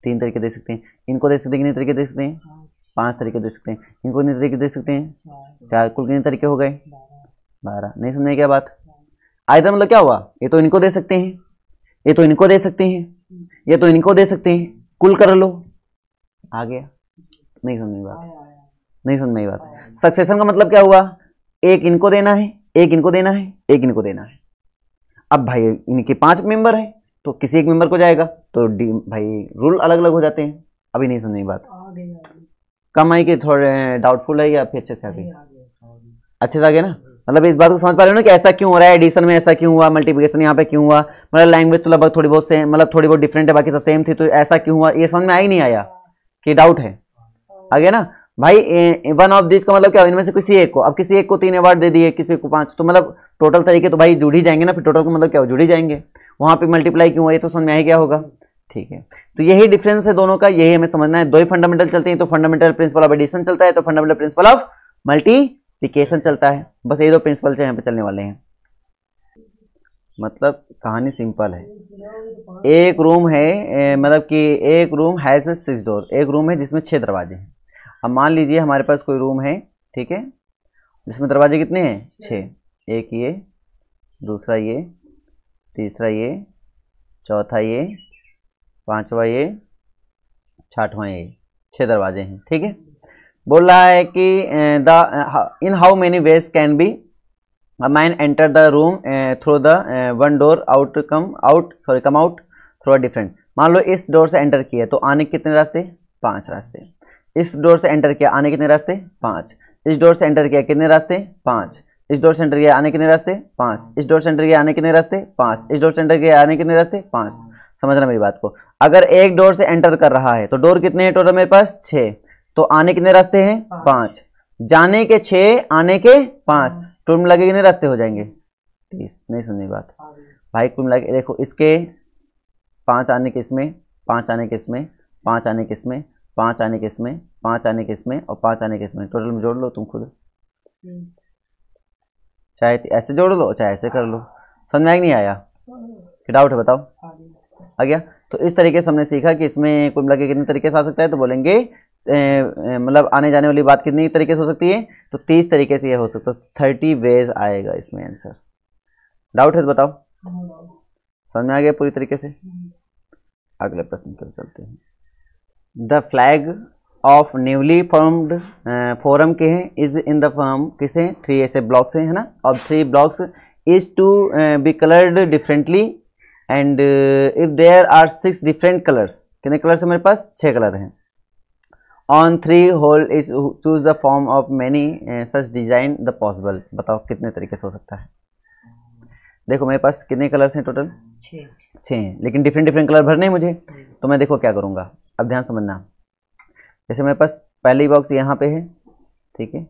3 तरीके दे सकते हैं। इनको दे सकते हैं, कितने तरीके दे सकते हैं? 5 तरीके दे सकते हैं। इनको कितने तरीके दे सकते हैं? 4। कुल कितने तरीके हो गए? 12। नहीं समझे क्या बात? आइदर मतलब क्या हुआ, ये तो इनको दे सकते हैं, ये तो इनको दे सकते हैं, ये तो इनको दे सकते हैं, कुल कर लो, आ गया। नहीं समझ में बात? नहीं समझ में बात? सक्सेशन का मतलब क्या हुआ, एक इनको देना है, एक इनको देना है, एक इनको देना है। अब भाई इनके 5 मेंबर हैं तो किसी एक मेंबर को जाएगा, तो भाई रूल अलग अलग हो जाते हैं। अभी नहीं समझ में बात? कम आई कि थोड़े डाउटफुल है या फिर अच्छे से आ गए? अच्छे से आ गया ना? मतलब इस बात को समझ पा रहे हो ना कि ऐसा क्यों हो रहा है, एडिशन में ऐसा क्यों हुआ, मल्टीप्लिकेशन यहाँ पे क्यों हुआ, मतलब लैंग्वेज तो लगभग थोड़ी बहुत सेम, मतलब थोड़ी बहुत डिफरेंट है, बाकी सब सेम थी, तो ऐसा क्यों हुआ, ये समझ में आया कि नहीं आया? कि डाउट है? आ गया ना भाई। वन ऑफ दिस का मतलब क्या, इनमें से किसी एक को, अब किसी एक को 3 अवार्ड दे दिए, किसी को 5, तो मतलब टोटल तरीके तो भाई जुड़ ही जाएंगे ना, फिर टोटल का मतलब क्या हो, जुड़ ही जाएंगे। वहां पे मल्टीप्लाई क्यों हुआ, ये तो समझ में आया क्या होगा? ठीक है, तो यही डिफरेंस है दोनों का, यही हमें समझना है। दो ही फंडामेंटल चलते हैं, तो फंडामेंटल प्रिंसिपल ऑफ एडिशन चलता है, तो फंडामेंटल प्रिंसिपल ऑफ मल्टीप्लिकेशन चलता है। बस ये 2 प्रिंसिपल यहाँ पे चलने वाले हैं। मतलब कहानी सिंपल है। एक रूम है, मतलब कि एक रूम हैज़ 6 डोर, एक रूम है जिसमें 6 दरवाजे हैं। अब मान लीजिए हमारे पास कोई रूम है, ठीक है, जिसमें दरवाजे कितने हैं? 6। एक ये, दूसरा ये, तीसरा ये, चौथा ये, पांचवा ये, छठवां ये, 6 दरवाजे हैं, ठीक है। बोल रहा है कि इन how many ways can be a man enter the room through the one door come out through a different। मान लो इस डोर से एंटर किया तो आने के कितने रास्ते? 5 रास्ते। इस डोर से एंटर किया, आने कितने रास्ते? 5। इस डोर से एंटर किया, कितने रास्ते? 5। इस डोर से एंटर किया, आने कितने रास्ते? 5। इस डोर से एंटर किया, आने कितने रास्ते? 5। इस डोर से एंटर किया, आने कितने रास्ते? 5। समझना मेरी बात को। अगर एक डोर से एंटर कर रहा है तो डोर कितने हैं टोटल मेरे पास? 6। तो आने कितने रास्ते हैं? 5। जाने के 6, आने के 5, टोटल मिला के कितने रास्ते हो जाएंगे? 30। नहीं समझी बात भाई? कुल मिला के देखो, इसके 5 आने के इसमें, 5 आने के इसमें, 5 आने के इसमें, 5 आने के इसमें, 5 आने के इसमें और 5 आने के इसमें, टोटल में जोड़ लो तुम खुद। चाहे ऐसे जोड़ लो चाहे ऐसे कर लो। समझ में नहीं आया? क्या डाउट है बताओ? आ गया? तो इस तरीके से हमने सीखा कि इसमें कुल मिला के कितने तरीके से आ सकता है। तो बोलेंगे मतलब आने जाने वाली बात कितनी तरीके से हो सकती है? तो 30 तरीके से ये हो सकता है। 30 वेज आएगा इसमें आंसर। डाउट है तो बताओ। समझ में आ गया पूरी तरीके से? अगले प्रश्न पर चलते हैं। The flag of newly formed forum के हैं, इज इन द फॉर्म किसे? 3 ऐसे ब्लॉक्स हैं, है ना, और 3 blocks is to be coloured differently and if there are 6 different colours. कितने कलर्स है मेरे पास? 6 कलर हैं। On 3 whole is choose the form of many such design the possible. बताओ कितने तरीके से हो सकता है? देखो मेरे पास कितने कलर्स हैं टोटल? 6 हैं, लेकिन डिफरेंट डिफरेंट कलर भरने हैं मुझे। तो मैं देखो क्या करूँगा, अब ध्यान समझना। जैसे मेरे पास पहली बॉक्स यहाँ पे है, ठीक है,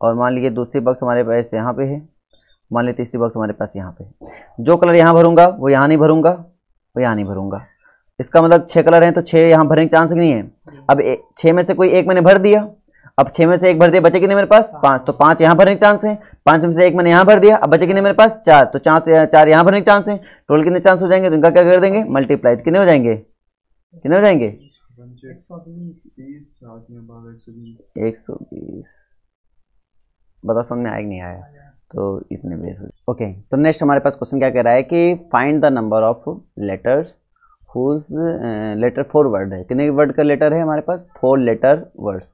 और मान लीजिए दूसरी बॉक्स हमारे पास यहाँ पे है, मान लीजिए तीसरी बॉक्स हमारे पास यहाँ पे है। जो कलर यहाँ भरूंगा वो यहाँ नहीं भरूंगा, वो यहाँ नहीं भरूंगा। इसका मतलब 6 कलर हैं तो 6 यहाँ भरने के चांस नहीं है। अब 6 में से कोई एक मैंने भर दिया, अब 6 में से एक भर दिया, बचे कितने मेरे पास? 5। तो 5 यहाँ भरने के चांस है। 5 में से एक मैंने यहाँ भर दिया, अब बचे कितने मेरे पास? 4। तो 4 यहाँ भरने के चांस है। टोटल कितने चांस हो जाएंगे? तो इनका क्या कर देंगे? मल्टीप्लाई। कितने हो जाएंगे? कितने हो जाएंगे? 120। बता समझ में आया कि नहीं आया? तो इतने बेस। ओके, तो नेक्स्ट हमारे पास क्वेश्चन क्या कह रहा है कि find the number of letters whose letter 4 word है। कितने वर्ड का लेटर है हमारे पास? 4 लेटर वर्ड्स।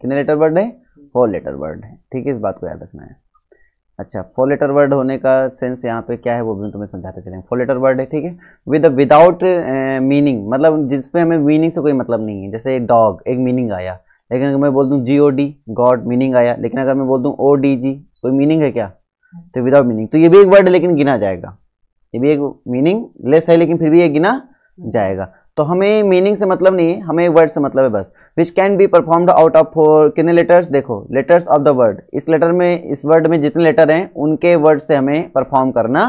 कितने लेटर वर्ड है? 4 लेटर वर्ड है, ठीक है, इस बात को याद रखना है। अच्छा, 4 लेटर वर्ड होने का सेंस यहाँ पे क्या है वो भी तुम्हें समझाते चलेंगे। 4 लेटर वर्ड है, ठीक है, विदाउट मीनिंग, मतलब जिसपे हमें मीनिंग से कोई मतलब नहीं है। जैसे डॉग, एक मीनिंग आया, लेकिन अगर मैं बोल दूँ GOD गॉड, मीनिंग आया, लेकिन अगर मैं बोल दूँ ODG, कोई मीनिंग है क्या? तो विदाउट मीनिंग। तो ये भी एक वर्ड है लेकिन गिना जाएगा, ये भी एक मीनिंग लेस है लेकिन फिर भी ये गिना जाएगा। तो हमें मीनिंग से मतलब नहीं है, हमें वर्ड से मतलब है बस। Which can be performed out of 4 कितने लेटर्स? देखो लेटर्स ऑफ द वर्ड, इस लेटर में, इस वर्ड में जितने लेटर हैं उनके वर्ड से हमें परफॉर्म करना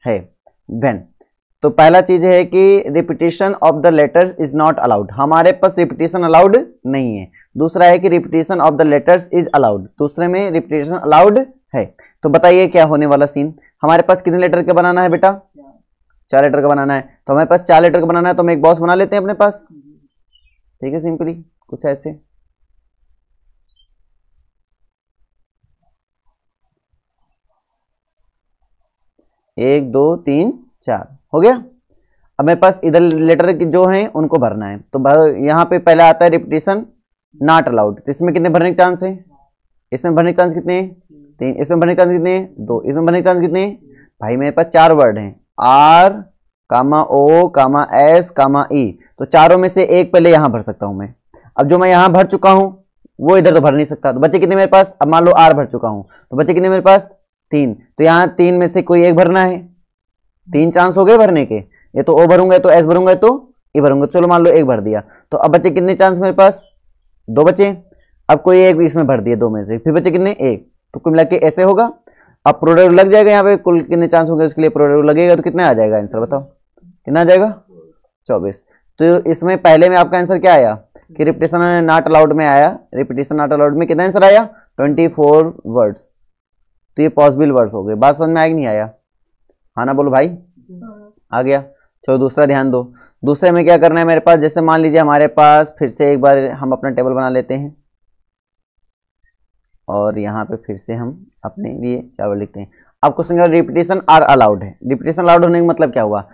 है। व्हेन, तो पहला चीज है कि repetition of the letters is not allowed, हमारे पास रिपीटेशन अलाउड नहीं है। दूसरा है कि repetition of the letters is allowed, दूसरे में रिपीटेशन अलाउड है। तो बताइए क्या होने वाला सीन? हमारे पास कितने लेटर का बनाना है बेटा? 4 लेटर का बनाना है। तो हमारे पास 4 लेटर का बनाना है तो हम एक बॉक्स बना लेते हैं अपने पास, ठीक है, सिंपली कुछ ऐसे। एक, दो, तीन, 4 हो गया। अब मेरे पास इधर लेटर जो हैं उनको भरना है। तो यहाँ पे पहले आता है रिपीटेशन नॉट अलाउड, तो इसमें कितने भरने के चांस है? इसमें भरने के चांस कितने हैं? 3। इसमें भरने के चांस कितने हैं? 2। इसमें भरने के चांस कितने हैं? भाई मेरे पास 4 वर्ड हैं, R, O, S, E। तो चारों में से एक पहले यहां भर सकता हूं मैं। अब जो मैं यहां भर चुका हूं वो इधर तो भर नहीं सकता। तो बच्चे कितने मेरे पास? अब मान लो R भर चुका हूं, तो बच्चे कितने मेरे पास? 3। तो यहां 3 में से कोई एक भरना है। 3 चांस हो गए भरने के, ये तो O भरूंगा, तो S भरूंगा, तो E भरूंगा। चलो मान लो एक भर दिया, तो अब बच्चे कितने चांस मेरे पास? 2 बचे। अब कोई एक इसमें भर दिया 2 में से, फिर बच्चे कितने? 1। तो कुल मिला के ऐसे होगा। अब प्रोडक्ट लग जाएगा, यहाँ पे कुल कितने चांस होंगे उसके लिए प्रोडक्ट लगेगा, तो कितना आ जाएगा आंसर? बताओ कितना आ जाएगा? 24। तो इसमें पहले में आपका आंसर क्या आया कि रिपीटेशन नॉट अलाउड में आया, रिपीटेशन नॉट अलाउड में कितना आंसर आया? 24 वर्ड्स। तो ये पॉसिबल वर्ड्स हो गए। बात समझ में आया कि नहीं आया? हाँ ना बोलो भाई, आ गया। चलो दूसरा ध्यान दो। दूसरे में क्या करना है मेरे पास, जैसे मान लीजिए हमारे पास फिर से एक बार हम अपना टेबल बना लेते हैं और यहाँ पे फिर से हम अपने लिए चावल लिखते हैं। अब क्वेश्चन का रिपीटेशन आर अलाउड है। रिपीटेशन अलाउड होने का मतलब क्या हुआ,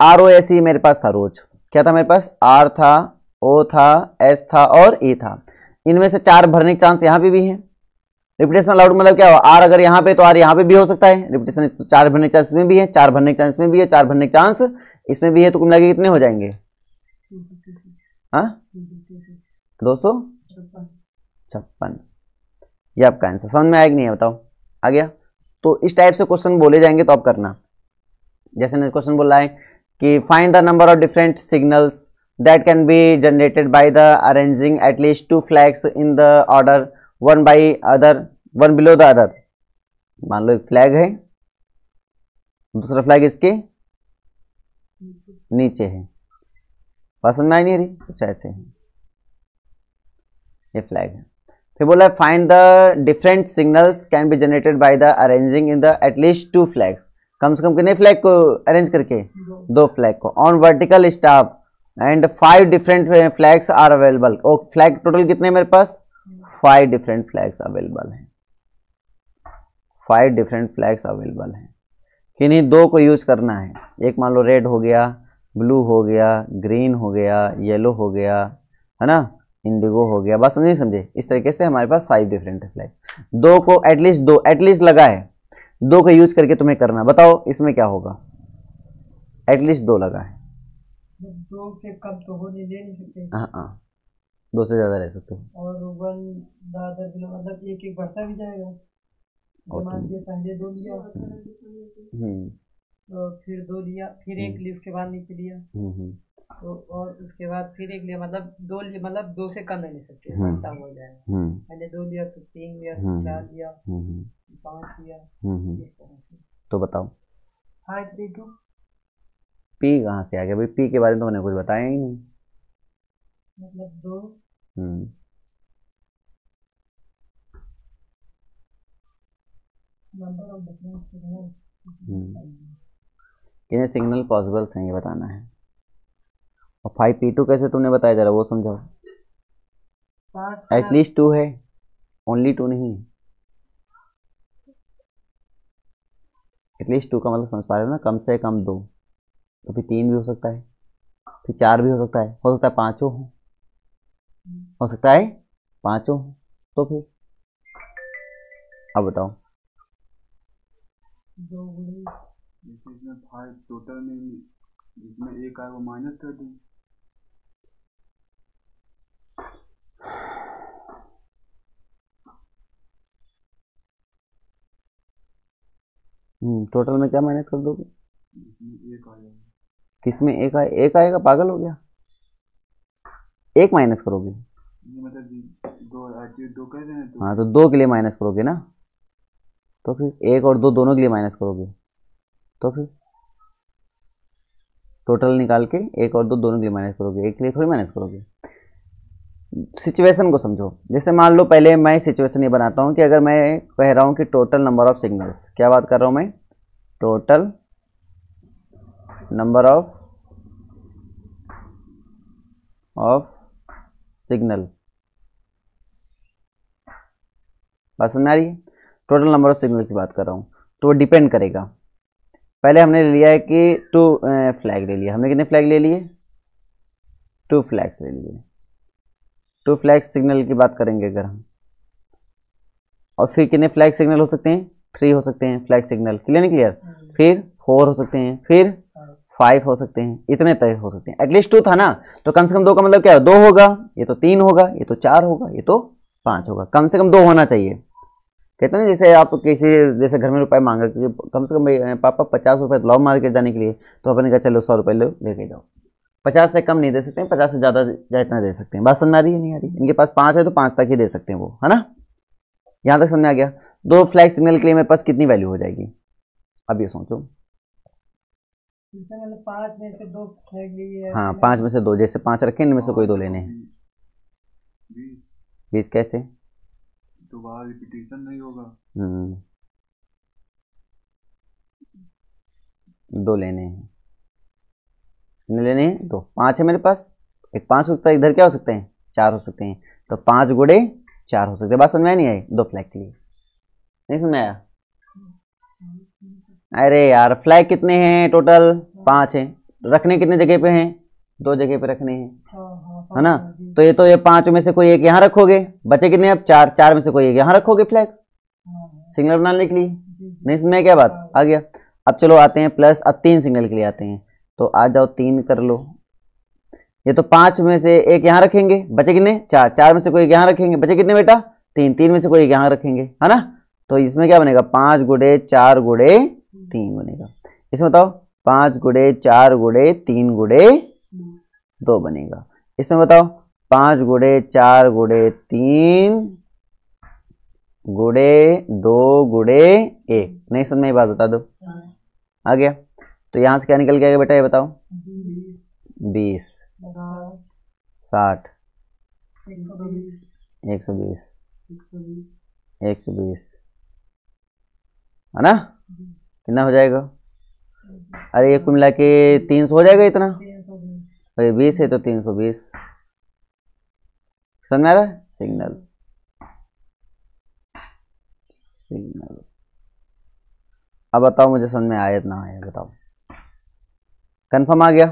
आर ओ एस ई मेरे पास था रोज, क्या था मेरे पास, आर था, ओ था, एस था और ई था। इनमें से 4 भरने के चांस यहाँ पे भी है। रिपीटेशन अलाउड मतलब क्या हुआ, आर अगर यहाँ पे तो आर यहाँ पे भी हो सकता है। रिपीटेशन 4 भरने के चांस इसमें भी है, 4 भरने के चांस इसमें भी है, 4 भरने के चांस इसमें भी है, तो कुल मिला के कितने हो जाएंगे, हाँ 256। ये आपका आंसर समझ में आया कि नहीं है, बताओ आ गया। तो इस टाइप से क्वेश्चन बोले जाएंगे तो आप करना। जैसे क्वेश्चन बोल रहा है कि find the number of different signals that can be generated by the arranging at least 2 flags in the order one by other one below the other. मान लो एक फ्लैग है, दूसरा फ्लैग इसके नीचे है, पसंद में आई नहीं रही, कुछ ऐसे है, ये फ्लैग है। फिर बोला find the different signals can be generated by the arranging in the at least 2 flags. कम से कम कितने फ्लैग को अरेंज करके, 2 फ्लैग को on vertical staff and 5 different flags are available. ओ फ्लैग टोटल कितने मेरे पास, 5 डिफरेंट फ्लैग्स अवेलेबल हैं, 5 डिफरेंट फ्लैग्स अवेलेबल हैं। किन्हीं 2 को यूज करना है, एक मान लो रेड हो गया, ब्लू हो गया, ग्रीन हो गया, येलो हो गया, है ना, इंडिगो हो गया, बस नहीं समझे। इस तरीके से हमारे पास 5 डिफरेंट फ्लैग, 2 को एटलीस्ट 2 एटलीस्ट लगा है, 2 को यूज करके तुम्हें करना। बताओ इसमें क्या होगा, एटलीस्ट 2 लगा है, 2 से कम तो हो नहीं, ले नहीं सकते। हाँ हाँ 2 से ज्यादा रह सकते हो। और 1 दादर बिलो मतलब एक एक बढ़ता भी जाएगा। मान लीजिए पहले 2 लिया, तो फिर 2 लिया, फिर 1 लिया, उसके बाद नीचे लिया, तो और उसके बाद फिर 1 लिया, मतलब 2 लिया, मतलब 2 से कम नहीं ले सकते, बढ़ता हो जाएगा। पहले 2 लिया, फिर 3 लिया, फिर 4 लिया, 5 लिया, इस तरह से। तो बताओ 5 3 2 पी कहाँ से आ गया भाई, पी के बारे में तो मैंने कुछ बताया ही नहीं। मतलब 2 नंबर ऑफ डिफरेंट सिग्नल, कितने सिग्नल पॉसिबल्स हैं ये बताना है। और 5p2 कैसे तुमने बताया, जरा वो समझाओ। 5 एटलीस्ट 2 है, ओनली 2 नहीं है। एटलीस्ट 2 का मतलब समझ पा रहे हो ना, कम से कम 2, तो फिर 3 भी हो सकता है, फिर 4 भी हो सकता है, 5 हो सकता है 5 हो, तो फिर अब बताओ। 2 जैसे इसमें 5 टोटल में जिसमें 1 आए वो माइनस कर दें। टोटल में क्या माइनस कर दोगे, जिसमें 1 आया, किसमें 1 आए, 1 आएगा, पागल हो गया, 1 माइनस करोगे, मतलब 2 कह रहे हैं तो हाँ तो 2 के लिए माइनस करोगे ना, तो फिर 1 और 2 दोनों के लिए माइनस करोगे, तो फिर टोटल निकाल के 1 और 2 दोनों के लिए माइनस करोगे, एक के लिए थोड़ी माइनस करोगे। सिचुएशन को समझो। जैसे मान लो पहले मैं सिचुएशन ये बनाता हूँ कि अगर मैं कह रहा हूँ कि टोटल नंबर ऑफ सिग्नल्स, क्या बात कर रहा हूँ मैं, टोटल नंबर ऑफ सिग्नल, बात समझ में आ रही है, टोटल नंबर ऑफ सिग्नल की बात कर रहा हूँ, तो वो डिपेंड करेगा। पहले हमने ले लिया है कि 2 फ्लैग ले लिया, हमने कितने फ्लैग ले लिए, 2 फ्लैग्स ले लिए, 2 फ्लैग सिग्नल की बात करेंगे अगर हम, और फिर कितने फ्लैग सिग्नल हो सकते हैं, 3 हो सकते हैं फ्लैग सिग्नल, क्लियर नहीं क्लियर, फिर 4 हो सकते हैं, फिर 5 हो सकते हैं, इतने तय हो सकते हैं। एटलीस्ट 2 था ना, तो कम से कम 2 का मतलब क्या है, 2 होगा, ये तो 3 होगा, ये तो 4 होगा, ये तो 5 होगा, कम से कम 2 होना चाहिए। कहते हैं जैसे आप किसी जैसे घर में रुपए मांगा, कम से कम पापा 50 रुपए लाओ मार्केट जाने के लिए, तो अपने कहा चलो 100 रुपए लो लेके जाओ, 50 से कम नहीं दे सकते हैं, 50 से ज़्यादा इतना दे सकते हैं। बात समझ आ रही है नहीं आ रही, इनके पास 5 है तो 5 तक ही दे सकते हैं वो, है ना, यहाँ तक समझ आ गया। 2 फ्लैग सिग्नल के लिए मेरे पास कितनी वैल्यू हो जाएगी, अब ये सोचो। मतलब 5 में से 2 फ्लैग लिए, हाँ 5 में से 2, जैसे 5 रखे इनमें से कोई 2 लेने हैं, 20 कैसे, दोबारा रिपीटेशन नहीं होगा, 2 लेने हैं, कितने लेने हैं? 2। 5 है मेरे पास, एक 5 हो सकता है, इधर क्या हो सकते हैं? 4 हो सकते हैं, तो 5 गुणे 4 हो सकते हैं। बात समझ में आई नहीं आई? 2 फ्लैग के लिए नहीं समझ में आया? अरे यार फ्लैग कितने हैं टोटल? 5 हैं। रखने कितने जगह पे हैं? 2 जगह पे रखने हैं, है ना? तो ये 5 में से कोई एक यहाँ रखोगे, बचे कितने अब? 4। 4 में से कोई एक यहाँ रखोगे फ्लैग सिग्नल बनाने के लिए। नहीं समझ में क्या बात? आ गया। अब चलो आते हैं प्लस, अब 3 सिग्नल के लिए आते हैं, तो आ जाओ 3 कर लो। ये तो 5 में से एक यहाँ रखेंगे, बचे कितने? 4। 4 में से कोई एक यहाँ रखेंगे, बचे कितने बेटा? 3। 3 में से कोई एक यहाँ रखेंगे, है ना? तो इसमें क्या बनेगा? 5 गुणे 4 गुणे 3 बनेगा। इसमें बताओ 5 गुणे 4 गुणे 3 गुणे 2 बनेगा। इसमें बताओ 5 गुणे 4 गुणे 3 गुणे 2 गुणे 1। नहीं समझ में? बात बता दो। आ गया। तो यहां से क्या निकल गया बेटा? ये बताओ। 20 60 120 120, है ना? कितना हो जाएगा? अरे ये कुल मिला के 300 हो जाएगा इतना। भाई 20 है तो 320। समझ में आ रहा है? Signal signal. अब बताओ मुझे समझ में आया ना आया? बताओ। कंफर्म आ गया?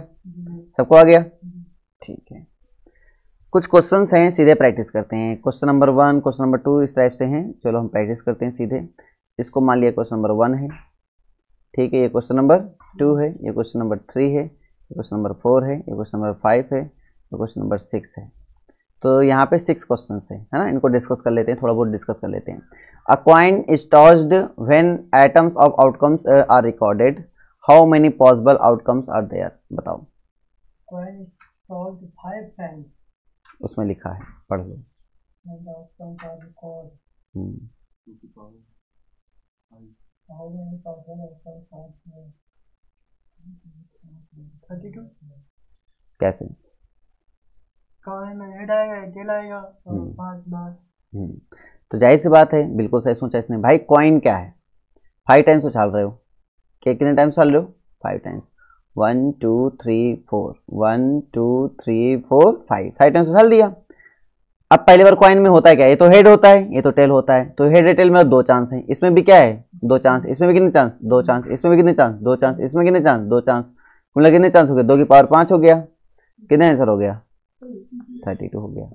सबको आ गया? ठीक है। कुछ क्वेश्चंस हैं, सीधे प्रैक्टिस करते हैं। क्वेश्चन नंबर 1, क्वेश्चन नंबर 2 इस टाइप से हैं। चलो हम प्रैक्टिस करते हैं सीधे। इसको मान लिया क्वेश्चन नंबर 1 है, ठीक है। ये क्वेश्चन नंबर 2 है, ये क्वेश्चन नंबर 3 है, ये क्वेश्चन नंबर 4 है, ये क्वेश्चन नंबर 5 है, ये क्वेश्चन नंबर 6 है। तो यहाँ पे 6 क्वेश्चन है ना? इनको डिस्कस कर लेते हैं, थोड़ा बहुत डिस्कस कर लेते हैं। A coin is tossed when atoms of outcomes are recorded, how many possible outcomes are there? बताओ। कॉइन इज टॉस्ड 5 टाइम्स, उसमें लिखा है, पढ़ लो। and the outcomes are recorded. How many possible outcomes are there? 32. कैसे? कॉइन में हेड आएगा, टेल आएगा और 5 बार। तो जाहिर सी बात है, बिल्कुल सही सोचा इसने। भाई कॉइन क्या है? 5 टाइम्स उछाल रहे हो। कितने टाइम्स उछाल रहे हो? 5 टाइम्स। 1 2 3 4 1 2 3 4 5 टाइम्स उछाल दिया। अब पहली बार कॉइन में होता है क्या? ये तो हेड होता है, ये तो टेल होता है, तो हेड टेल में 2 चांस हैं। इसमें भी क्या है? 2 चांस। इसमें भी कितने चांस? 2 चांस। इसमें भी कितने चांस? 2 चांस। इसमें कितने चांस? 2 चांस। कुल कितने चांस हो गए? 2 की पावर 5 हो गया। कितने आंसर हो गया? 32 हो गया।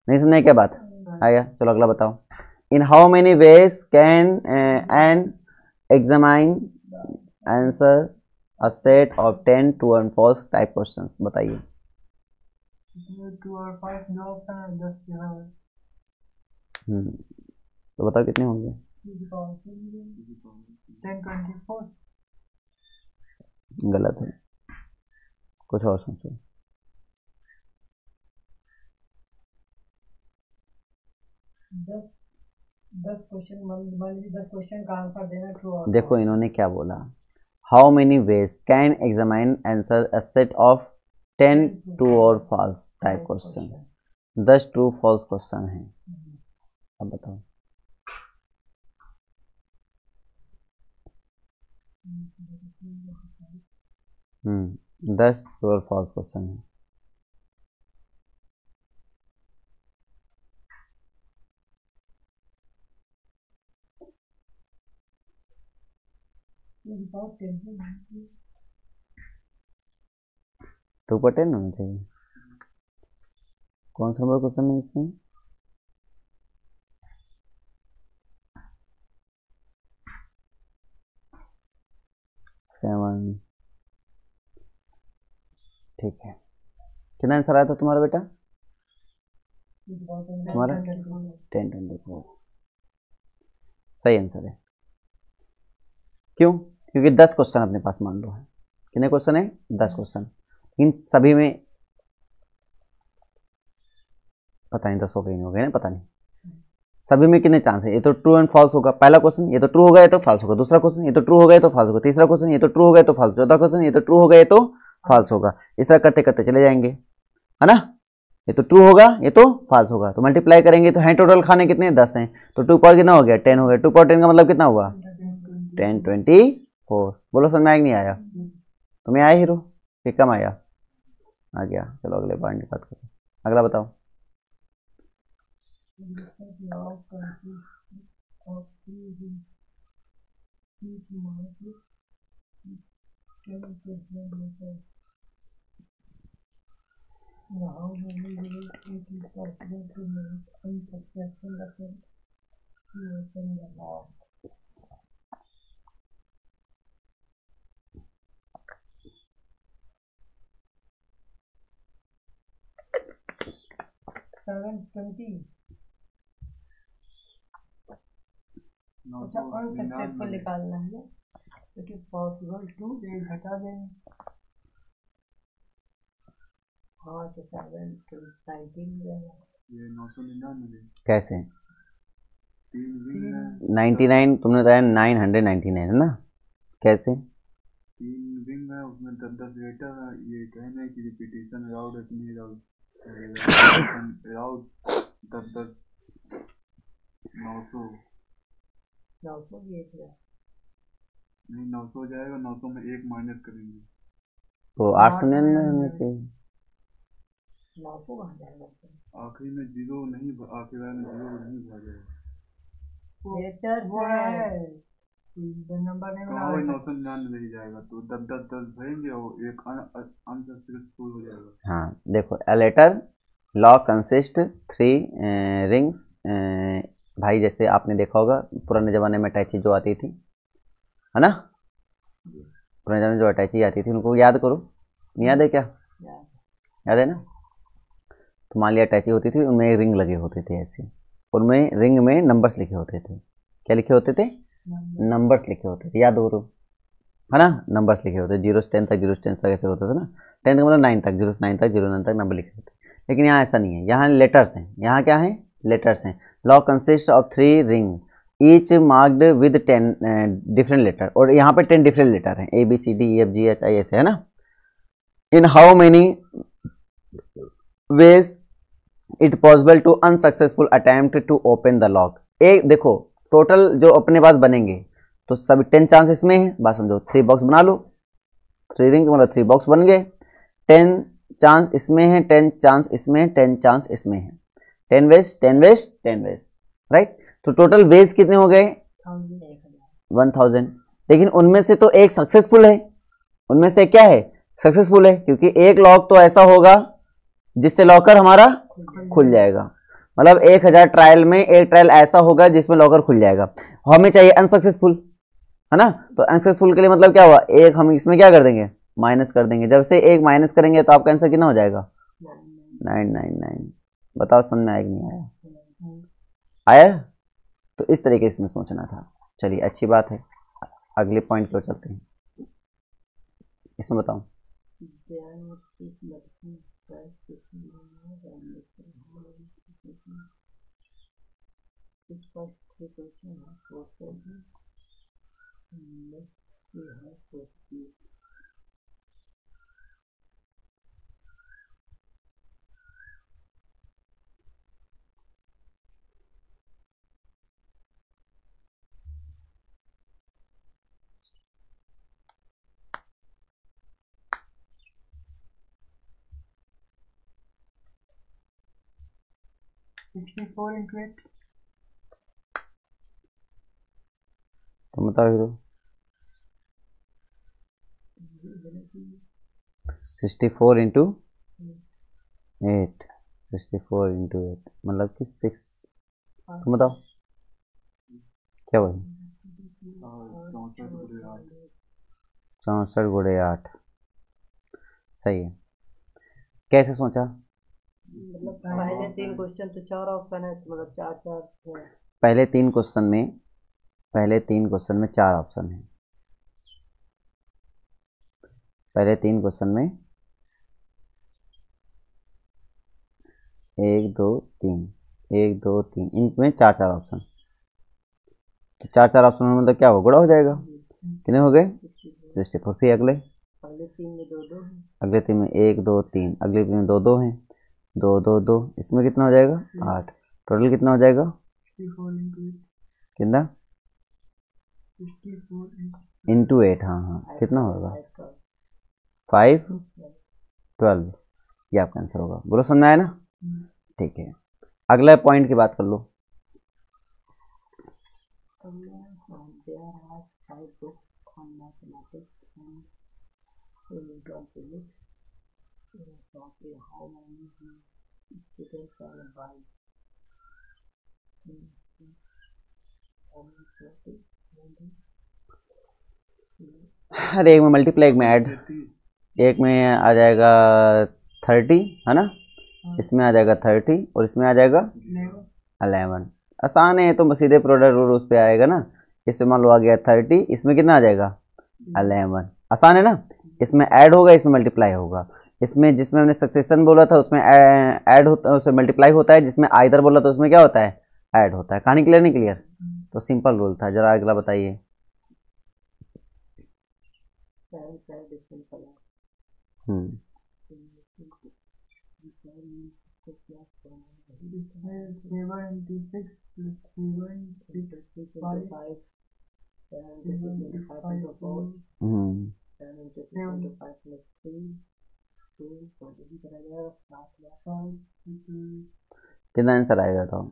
नहीं समझे क्या बात? आया? चलो अगला बताओ। In how many ways can an examine answer a set of 10 true and false type questions? बताइए। 2 और 5 जो ऑप्शन है 10 के बराबर। तो बताओ कितने होंगे? 10 24। गलत है, कुछ और सोचो। 10 क्वेश्चन, मान लीजिए 10 क्वेश्चन का आंसर देना ट्रू और देखो इन्होंने क्या बोला, how many ways can examine answer a set of 10 true और false type question. 10 true false question है। अब बताओ। हम्म, 10 ट्रू और फॉल्स क्वेश्चन है। टू पर 10 होना चाहिए। कौन सा नंबर क्वेश्चन है इसमें? सेवन। ठीक है, कितना आंसर आया था तुम्हारा बेटा? तुम्हारा 10 24 सही आंसर है। क्यों? क्योंकि 10 क्वेश्चन अपने पास मान लो है। कितने क्वेश्चन है? 10 क्वेश्चन। इन सभी में पता नहीं 10 हो गए नहीं हो गए ना, पता नहीं। सभी में कितने चांस है? ये तो ट्रू एंड फॉल्स होगा। पहला क्वेश्चन ये तो ट्रू हो गया तो फॉल्स होगा। दूसरा क्वेश्चन ये तो ट्रू हो गया तो फॉल्स होगा। तीसरा क्वेश्चन ये तो ट्रू हो गया तो फॉल्स। चौथा क्वेश्चन ये तो ट्रू हो गया तो फॉल्स होगा। इस तरह करते करते चले जाएंगे, है ना? ये तो ट्रू होगा, ये तो फॉल्स होगा, तो मल्टीप्लाई करेंगे तो हैं टोटल खाने कितने? 10 हैं। तो 2 पावर कितना हो गया? 10 हो गया। 2 पावर 10 का मतलब कितना हुआ? 10 24। 4। बोलो समझ में आया कि नहीं आया? तुम्हें आया हीरो कि कम आया? आ गया। चलो अगले पॉइंट की बात करो। अगला बताओ। अच्छा अनसक्सेसफुल निकालना है ना, क्योंकि पॉसिबल टू एक घटा देंगे। हाँ तो 719 ये 999 कैसे? 3 99 तुमने बताया 999 है ना? कैसे? 3 विंग है, उसमें 10 रेटर है। ये कहना है कि रिपीटेशन अराउंड इतनी अराउंड 10 900 भी 1000 नहीं 900 हो जाएगा। 900 में 1 माइनस करेंगे तो 899 होना चाहिए। 900 कहाँ जाएगा? आखिरी में जीरो नहीं, आखिरी में जीरो नहीं भर जाएगा। वो है नंबर नहीं कहाँ वही 999 नहीं जाएगा। तो 10 भरेंगे और एक अनसक्सेसफुल हो जाएगा। हाँ देखो, a letter log consist 3 rings. भाई जैसे आपने देखा होगा पुराने ज़माने में अटैची जो आती थी, है ना? पुराने ज़माने में जो अटैची आती थी उनको याद करो। नहीं याद है क्या? याद है ना? तो मान लिया अटैची होती थी, उनमें रिंग लगे होते थे ऐसे, उनमें रिंग में नंबर्स लिखे होते थे। क्या लिखे होते थे? नंबर्स लिखे होते थे। याद करो, है ना? नंबर्स लिखे होते, 0 से 10 तक, 0 से 10 तक ऐसे होते थे ना। 10 का मतलब 9 तक, 0 से 9 तक, 0 9 तक नंबर लिखे होते। लेकिन यहाँ ऐसा नहीं है, यहाँ लेटर्स हैं। यहाँ क्या है? लेटर्स हैं। Lock consist of 3 ring each marked with 10 different letter. और यहाँ पे 10 डिफरेंट लेटर हैं, ABCDEFGHI ऐसे, है ना? In how many ways it possible to unsuccessful attempt to open the lock. एक देखो टोटल जो अपने पास बनेंगे तो सभी 10 चांस इसमें है। बात समझो, 3 बॉक्स बना लो, 3 रिंग मतलब 3 बॉक्स बन गए। 10 चांस इसमें है, 10 चांस इसमें है, 10 चांस इसमें है। 10 वेज 10 वेज 10 वेज, राइट? तो टोटल वेज कितने हो गए? 1000। लेकिन उनमें से तो एक सक्सेसफुल है। उनमें से क्या है? सक्सेसफुल है, क्योंकि एक लॉक तो ऐसा होगा जिससे लॉकर हमारा खुल जाएगा। मतलब 1000 ट्रायल में एक ट्रायल ऐसा होगा जिसमें लॉकर खुल जाएगा। हमें चाहिए अनसक्सेसफुल, है ना? तो अनसक्सेसफुल के लिए मतलब क्या हुआ? एक हम इसमें क्या कर देंगे? माइनस कर देंगे। जब से एक माइनस करेंगे तो आपका आंसर कितना हो जाएगा? 999। बताओ समझ में आया कि नहीं आया? आया? तो इस तरीके से इसमें सोचना था। चलिए अच्छी बात है, अगले पॉइंट की ओर चलते हैं। इसमें बताओ। तो बताओ हीरो। 64 इंटू 8, 64 इंटू 8 मतलब कि 6। तुम बताओ क्या बोले? 64 गुणे 8। सही है। कैसे सोचा? मतलब पहले 3 क्वेश्चन तो 4 ऑप्शन है, तो मतलब 4 4 है। पहले 3 क्वेश्चन में 4 ऑप्शन है। पहले 3 क्वेश्चन में 1 2 3 1 2 3 इनमें 4 4 ऑप्शन। तो 4 4 ऑप्शन में मतलब क्या हो? गुणा हो जाएगा। कितने हो गए? 64। फिर अगले 3 में 2 2 अगले 3 में 1 2 3, अगले 3 में 2 2 हैं, 2 2 2, इसमें कितना हो जाएगा? 8। टोटल कितना हो जाएगा? कितना? इंटू 8, हाँ हाँ, कितना होगा 5 12, ये आपका आंसर होगा। बोलो समझ में आया ना? ठीक है, अगला पॉइंट की बात कर लो। अरे एक में मल्टीप्लाई, एक में ऐड, एक में आ जाएगा 30 है ना, इसमें आ जाएगा 30 और इसमें आ जाएगा 11। आसान है तो सीधे प्रोडक्ट रूल उस पर आएगा ना। इसमें मान लो आ गया 30, इसमें कितना आ जाएगा 11, आसान है ना। इसमें ऐड होगा, इसमें मल्टीप्लाई होगा। इसमें जिसमें हमने सक्सेशन बोला था उसमें ऐड होता, उसमें मल्टीप्लाई होता है। जिसमें आइदर बोला तो उसमें क्या होता है, ऐड होता है। कहानी क्लियर नहीं क्लियर? तो सिंपल रूल था। जरा अगला बताइए। कितना आंसर आएगा तो?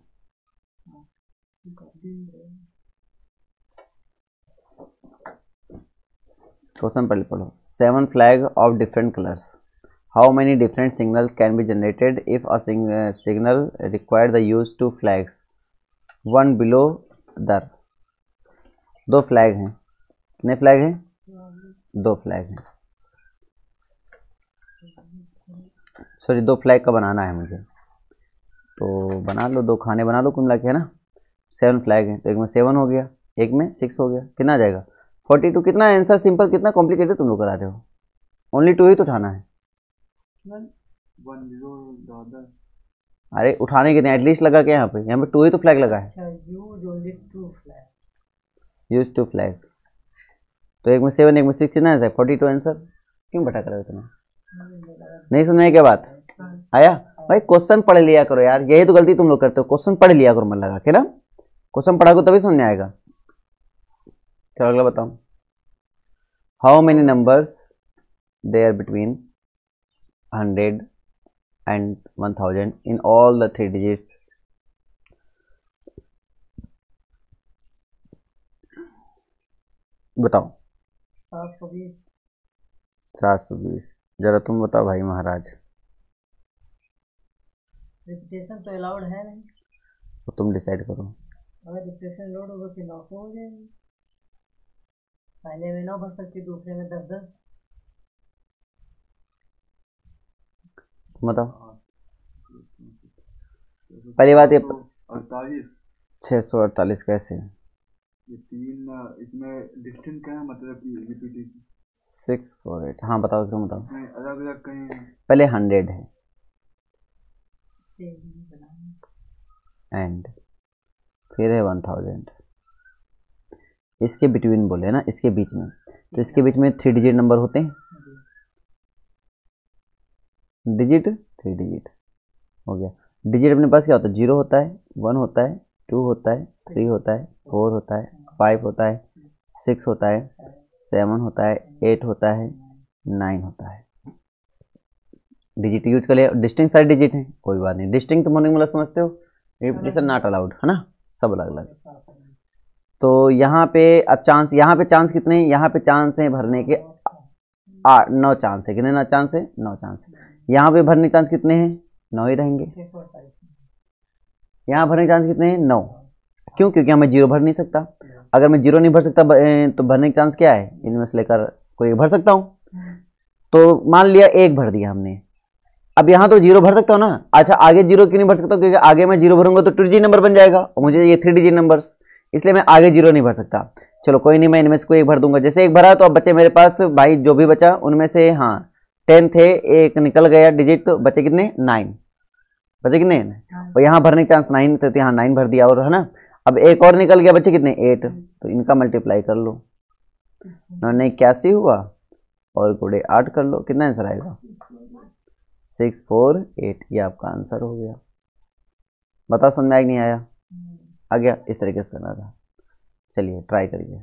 क्वेश्चन पहले पढ़ो। 7 flag of different colours, how many different signals can be generated if a signal required the use 2 flags, one below other. 2 flag हैं। कितने फ्लैग हैं? 2 फ्लैग हैं। सॉरी 2 फ्लैग का बनाना है मुझे, तो बना लो, 2 खाने बना लो कुल मिला के, है ना। 7 फ्लैग हैं, तो एक में 7 हो गया, एक में 6 हो गया, कितना आ जाएगा 42। कितना आंसर सिंपल, कितना कॉम्प्लिकेटेड तुम लोग करा रहे हो? ओनली 2 ही तो उठाना है। अरे उठाने के एटलीस्ट लगा के यहाँ पे 2 ही तो फ्लैग लगा है। यूज 2 फ्लैग, तो एक में 7 एक में 6, कितना है 42 आंसर। क्यों बटा कर इतना? नहीं समझ में क्या बात आया? भाई क्वेश्चन पढ़ लिया करो यार, यही तो गलती तुम लोग करते हो। क्वेश्चन पढ़ लिया करो मन लगा के ना, क्वेश्चन पढ़ा को तभी समझ में आएगा। चलो अगला बताओ। How many numbers there between 100 and 1000 in all the 3 digits? बताओ। 720। जरा तुम बताओ भाई महाराज। रिपीटेशन तो अलाउड है नहीं, तो तुम डिसाइड करो। अगर रिपीटेशन लोड होगा फिर 900 हो जाएगी। पहले में 9 भर सकती, दूसरे में 10-10। बताओ। पहली बात ये 48 648 कैसे? ये 3 इसमें डिस्टेंस क्या है, मतलब कि रिपीटेशन 648। हाँ बताओ, क्यों बताओ। इसमें अलग अलग कहीं पहले 100 है एंड फिर है 1000, इसके बिटवीन बोले ना, इसके बीच में, तो इसके बीच में 3 डिजिट नंबर होते हैं। डिजिट 3 डिजिट हो गया। डिजिट अपने पास क्या होता है? 0 होता है, 1 होता है, 2 होता है, 3 होता है, 4 होता है, 5 होता है, 6 होता है, 7 होता है, 8 होता है, 9 होता है। डिजिट यूज कर लिया। डिस्टिंक्ट सारे डिजिट हैं, कोई बात नहीं। डिस्टिंक्ट तो मतलब समझते हो, रिपीटेशन नॉट अलाउड, है ना, सब अलग अलग। तो यहाँ पे अब चांस, यहाँ पे चांस कितने हैं? यहाँ पे चांस है भरने के 9 चांस है। कितने 9 चांस है? 9 चांस। यहाँ पे भरने चांस कितने हैं? 9 ही रहेंगे। यहाँ भरने चांस कितने हैं? 9। क्यों? क्योंकि मैं 0 भर नहीं सकता। अगर मैं 0 नहीं भर सकता तो भरने के चांस क्या है? इनमें से लेकर कोई भर सकता हूँ। तो मान लिया 1 भर दिया हमने, अब यहाँ तो 0 भर सकता हूँ ना। अच्छा आगे 0 क्यों नहीं भर सकता? क्योंकि आगे मैं 0 भरूंगा तो 2 डिजिट नंबर बन जाएगा और मुझे ये 3 डिजिट नंबर्स, इसलिए मैं आगे 0 नहीं भर सकता। चलो कोई नहीं, मैं इनमें से कोई 1 भर दूंगा। जैसे 1 भरा तो अब बचे मेरे पास भाई जो भी बचा उनमें से, हाँ 10 थे, 1 निकल गया डिजिट, तो बचे कितने? 9 बचे। कितने? और यहाँ भरने के चांस 9 थे तो यहाँ 9 भर दिया, और है ना। अब एक और निकल गया, बचे कितने? 8। तो इनका मल्टीप्लाई कर लो, 981 हुआ और गुड़े 8 कर लो, कितना आंसर आएगा? 648। ये आपका आंसर हो गया। बताओ समझ में आया नहीं आया? आ गया? इस तरीके से करना था। चलिए ट्राई करिए।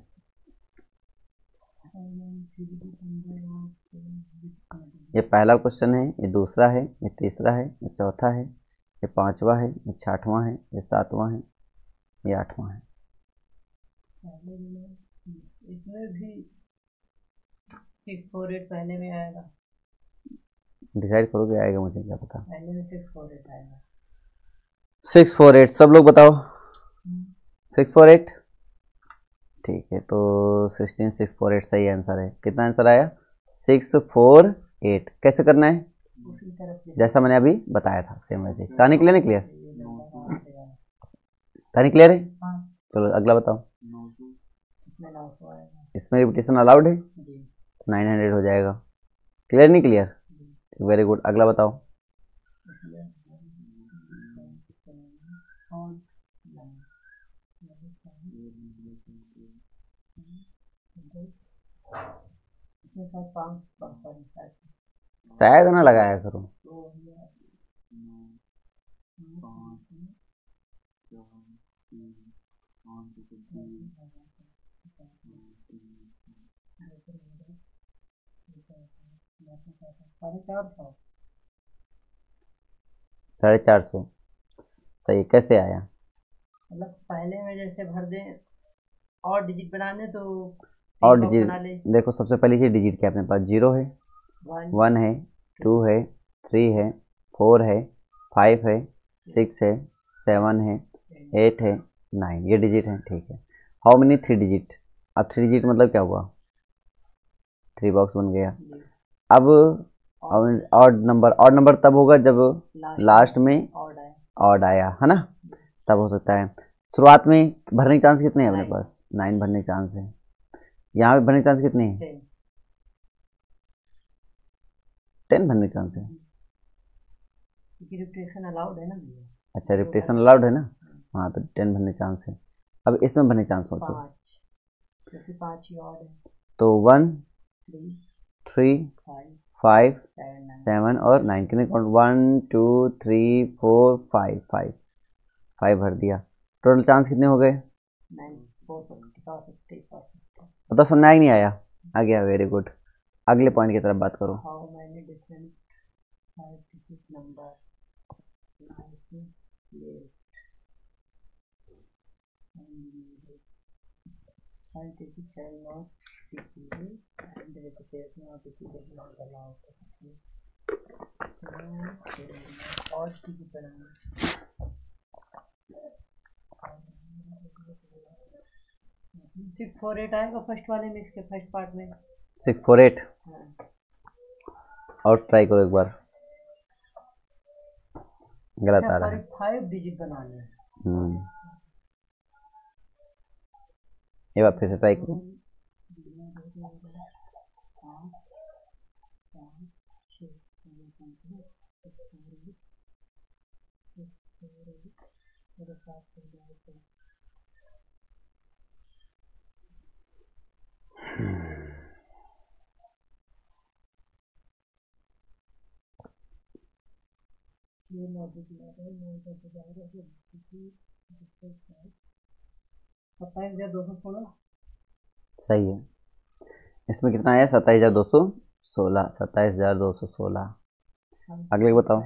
ये पहला क्वेश्चन है, ये दूसरा है, ये तीसरा है, ये चौथा है, ये पांचवा है, ये छठवां है, ये सातवां है, ये आठवां है। इसमें भी 648 पहले में आएगा। डिसाइड करोगे आएगा, मुझे क्या पता। पहले में 648 आएगा। 648 सब लोग बताओ। 648 ठीक है, तो 16648 सही आंसर है। कितना आंसर आया? 648। कैसे करना है? जैसा मैंने अभी बताया था सेम वैसे। कहानी क्लियर नहीं? क्लियर कहानी क्लियर है? चलो अगला बताओ। इसमें रिपीटेशन अलाउड है? 900 हो जाएगा। क्लियर नहीं? Clear, very good. अगला बताओ। शायद ना लगाया करो। साढ़े 400 सही। कैसे आया? मतलब पहले में जैसे भर दें और डिजिट बनाने तो और डिजिट देखो, सबसे पहली चीज डिजिट क्या अपने पास? 0 है, 1 है, 2 है, 3 है, 4 है, 5 है, 6 है, 7 है, 8 है, 9, ये डिजिट है। ठीक है। How many? 3 डिजिट। अब 3 डिजिट मतलब क्या हुआ? 3 बॉक्स बन गया। अब ऑड नंबर तब होगा जब लास्ट में ऑड आया, है ना, तब हो सकता है। शुरुआत में भरने के चांस कितने हैं अपने पास? 9 भरने के चांस है। यहाँ पे भरने के चांस कितने हैं? 10 भरने के चांस है। रिपीटेशन अलाउड है ना भैया? अच्छा, रिपीटेशन अलाउड है ना। हाँ, तो 10 भरने के चांस है। अब इसमें भरने के चांस सोचो। 5 ही ऑड है, तो 1 3 5 7 और 9 कितने काउंट? 1 2 3 4 5 भर दिया। टोटल चांस कितने हो गए? 9। समझ में नहीं आया? आ गया, वेरी गुड। अगले पॉइंट की तरफ बात करो। सिक्स 4 8 आएगा फर्स्ट वाले में, इसके फर्स्ट पार्ट में 648। और ट्राई करो एक बार। गलत आ रहा है। 5 डिजिट बनाने हैं। ये बार फिर से ट्राई करो। सही है। इसमें कितना आया? 27,216। 27,216। अगले बताओ।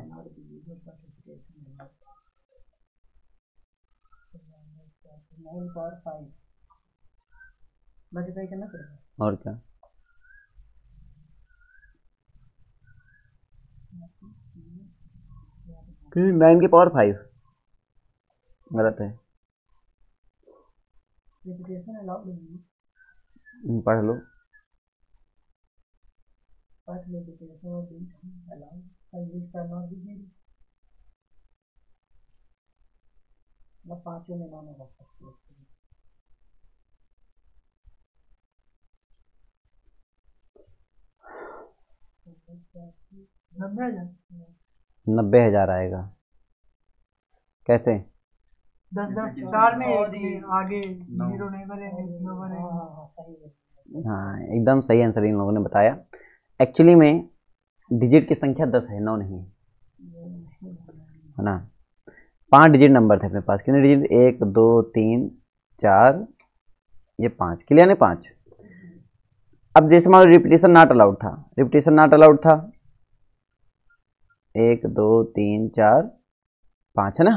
मल्टीप्लाई करना पड़ेगा। और क्या? क्योंकि 9 की पावर 5 गलत है। पढ़ लो। पांचों में नाम रख सकते हैं। 90,000 आएगा। कैसे? 10 4 में एक में आगे 0 नहीं भरेंगे, 0 भरेंगे। हाँ, एकदम सही आंसर इन लोगों ने बताया। एक्चुअली में डिजिट की संख्या 10 है, 9 नहीं है ना। 5 डिजिट नंबर थे अपने पास। कितने डिजिट? 1 2 3 4, ये 5। क्लियर है? 5 अब जैसे मान लो रिपीटेशन नॉट अलाउड था, रिपीटेशन नॉट अलाउड था, 1 2 3 4 5 है ना,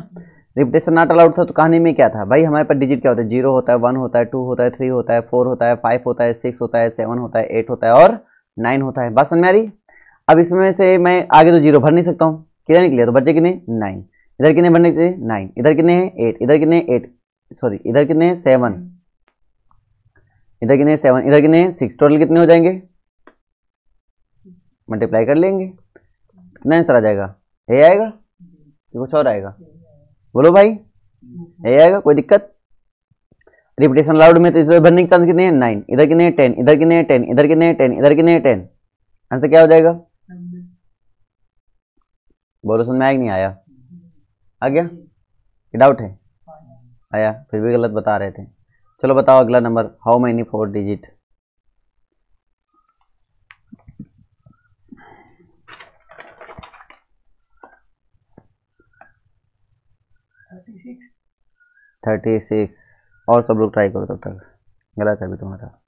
रिपीटेशन नॉट अलाउड था। तो कहानी में क्या था भाई, हमारे पास डिजिट क्या होता है, 0 होता है, 1 होता है, 2 होता है, 3 होता है, 4 होता है, 5 होता है, 6 होता है, 7 होता है, 8 होता है और 9 होता है। बात समझ में आ रही। अब इसमें से मैं आगे तो 0 भर नहीं सकता हूँ, क्लियर निकले, तो बच्चे कितने 9, इधर कितने भरने से 9, इधर कितने हैं 8, इधर कितने 8 सॉरी इधर कितने 7, इधर कितने 7, इधर कितने 6, टोटल कितने हो जाएंगे, मल्टीप्लाई कर लेंगे, कितना आंसर आ जाएगा, ए आएगा कि कुछ और आएगा, बोलो भाई, ए आएगा, कोई दिक्कत। रिपीटेशन अलाउड में तो इस भरने के चांस कितने हैं 9, इधर कितने 10, इधर कितने 10, इधर कितने 10, इधर कितने 10, आंसर क्या हो जाएगा, बोलो समझ में आया कि नहीं आया, आ गया, डाउट है, आया, फिर भी गलत बता रहे थे। चलो बताओ अगला number, how many 4 digit, thirty six. और सब लोग ट्राई करो तब तक, गलत है भी तुम्हारा।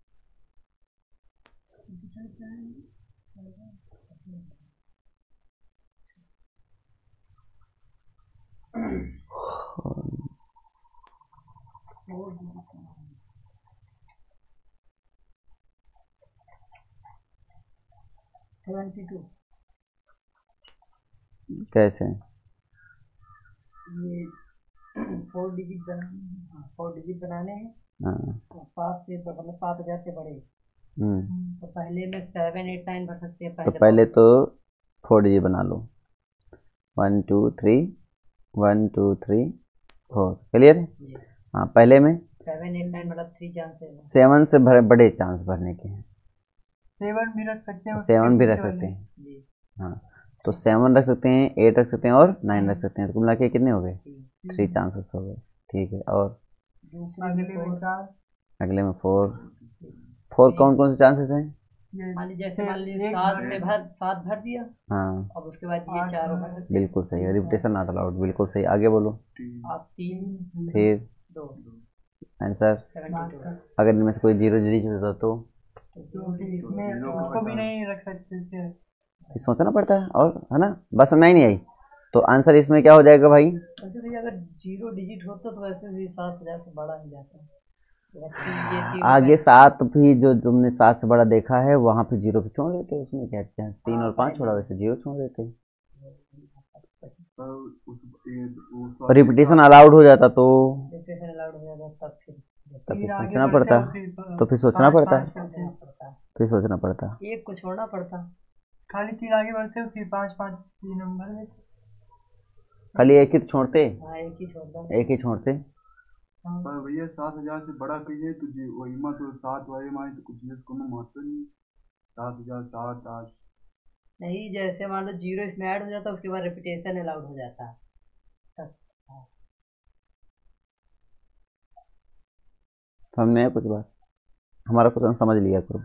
कैसे, ये 4 डिजिट बनाने हैं, हाँ, 7 से मतलब 7,000 से बड़े। तो पहले में 7 8 9 भर सकते हैं तो पहले तो 4 डिजिट बना लो, 1 2 3 1 2 3 4, क्लियर। हाँ पहले में 7 8 9 मतलब 3 चांस है, 7 से बड़े चांस भरने के हैं, 7 भी रख सकते हैं, 7 भी रख सकते हैं, हाँ तो 7 रख सकते हैं, 8 रख सकते हैं और 9 रख सकते हैं, तो मिला के कितने हो गए, 3 चांसेस हो गए, ठीक है। और अगले में 4 कौन कौन से चांसेस हैं, जैसे मान लीजिए 7 भर दिया, हाँ अब उसके बाद ये 4 भर सकते हैं। बिल्कुल सही है, रिपीटेशन नॉट अलाउड, बिल्कुल सही। आगे बोलो, आप 3 फिर 2 आंसर, 72, अगर इनमें से कोई 0 डिजिट होता तो उसको भी नहीं रख सकते थे, सोचना पड़ता है, और है ना, बस समझ नहीं आई। तो आंसर इसमें क्या हो जाएगा भाई, अगर 0 डिजिट होता तो वैसे भी 7,000 से बड़ा ही जाता है। आगे 7 भी जो तुमने 7 से बड़ा देखा है वहां पे 0 भी छोड़ देते, उसमें क्या क्या 3 और 5 छोड़ा, वैसे 0 छोड़ देते, रिपीटेशन अलाउड हो जाता तो तब फिर सोचना पड़ता, तो फिर सोचना पड़ता, फिर सोचना पड़ता, एक को छोड़ना पड़ता, खाली 3 आगे बढ़ते हो, फिर 5 5 3 नंबर में खाली एक ही छोड़ते, एक ही छोड़ते। पर भैया 7,000 से बड़ा कहिए तो वही मत, तो 7 वाले माने तो कुछ इसको में महत्व नहीं, 7,000 7 8 नहीं, जैसे मान लो 0 इसमें ऐड हो जाता, उसके बाद रिपीटेशन अलाउड हो जाता। हमने कुछ बात, हमारा क्वेश्चन समझ लिया करो,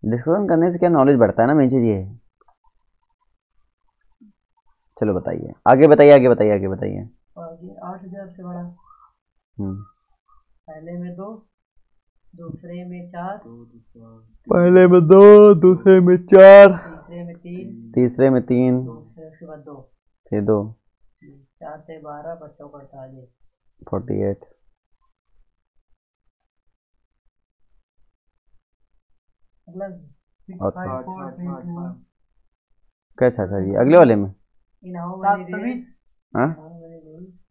डिस्कशन करने से क्या नॉलेज बढ़ता है ना, मेन चीज ये है। चलो बताइए, आगे बताइए, आगे बताइए, आगे बताइए। 8,000 से बड़ा, पहले में 2, दूसरे में 4, पहले में 2, दूसरे में 4, तीसरे में 3, उसके बाद 2, फिर 2, 4 से 12 बच्चों का 48। कैसा था जी अगले वाले में,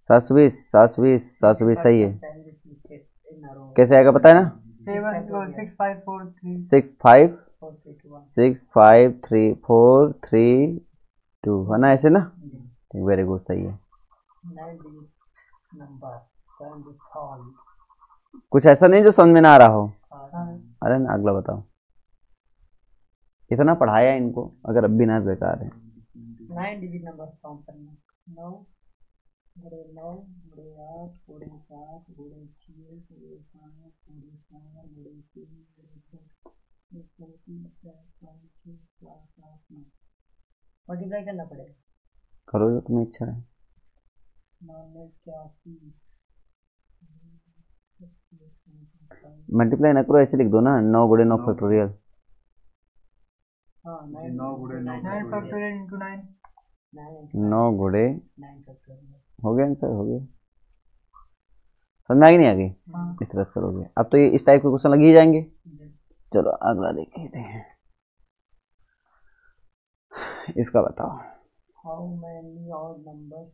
720 720 720 सही है, कैसे आएगा पता है ना, 6 5 6 5 3 4 3 2 है ना, ऐसे ना, वेरी गुड, सही है। कुछ ऐसा नहीं जो समझ में ना आ रहा हो, अरे ना अगला बताओ, इतना पढ़ाया इनको, अगर अब भी ना बेकार है। 9 डिजिट नंबर काउंट करना, 9 बड़े 9 बड़े 8 बड़े 7 बड़े 6 बड़े 5 बड़े 4 बड़े 3 बड़े 2 मल्टीप्लाई करना पड़ेगा, करो जो तुम्हें इच्छा है, मल्टीप्लाई ना करो, ऐसे लिख दो ना, 9 गुणे 9 फैक्टोरियल, 9 गुणे, हो गया आंसर, हो गया। समझ में आ गई नहीं आ गई? इस तरह से करोगे। अब तो ये इस टाइप के क्वेश्चन लग ही जाएंगे। चलो अगला देखते हैं, इसका बताओ। How many odd numbers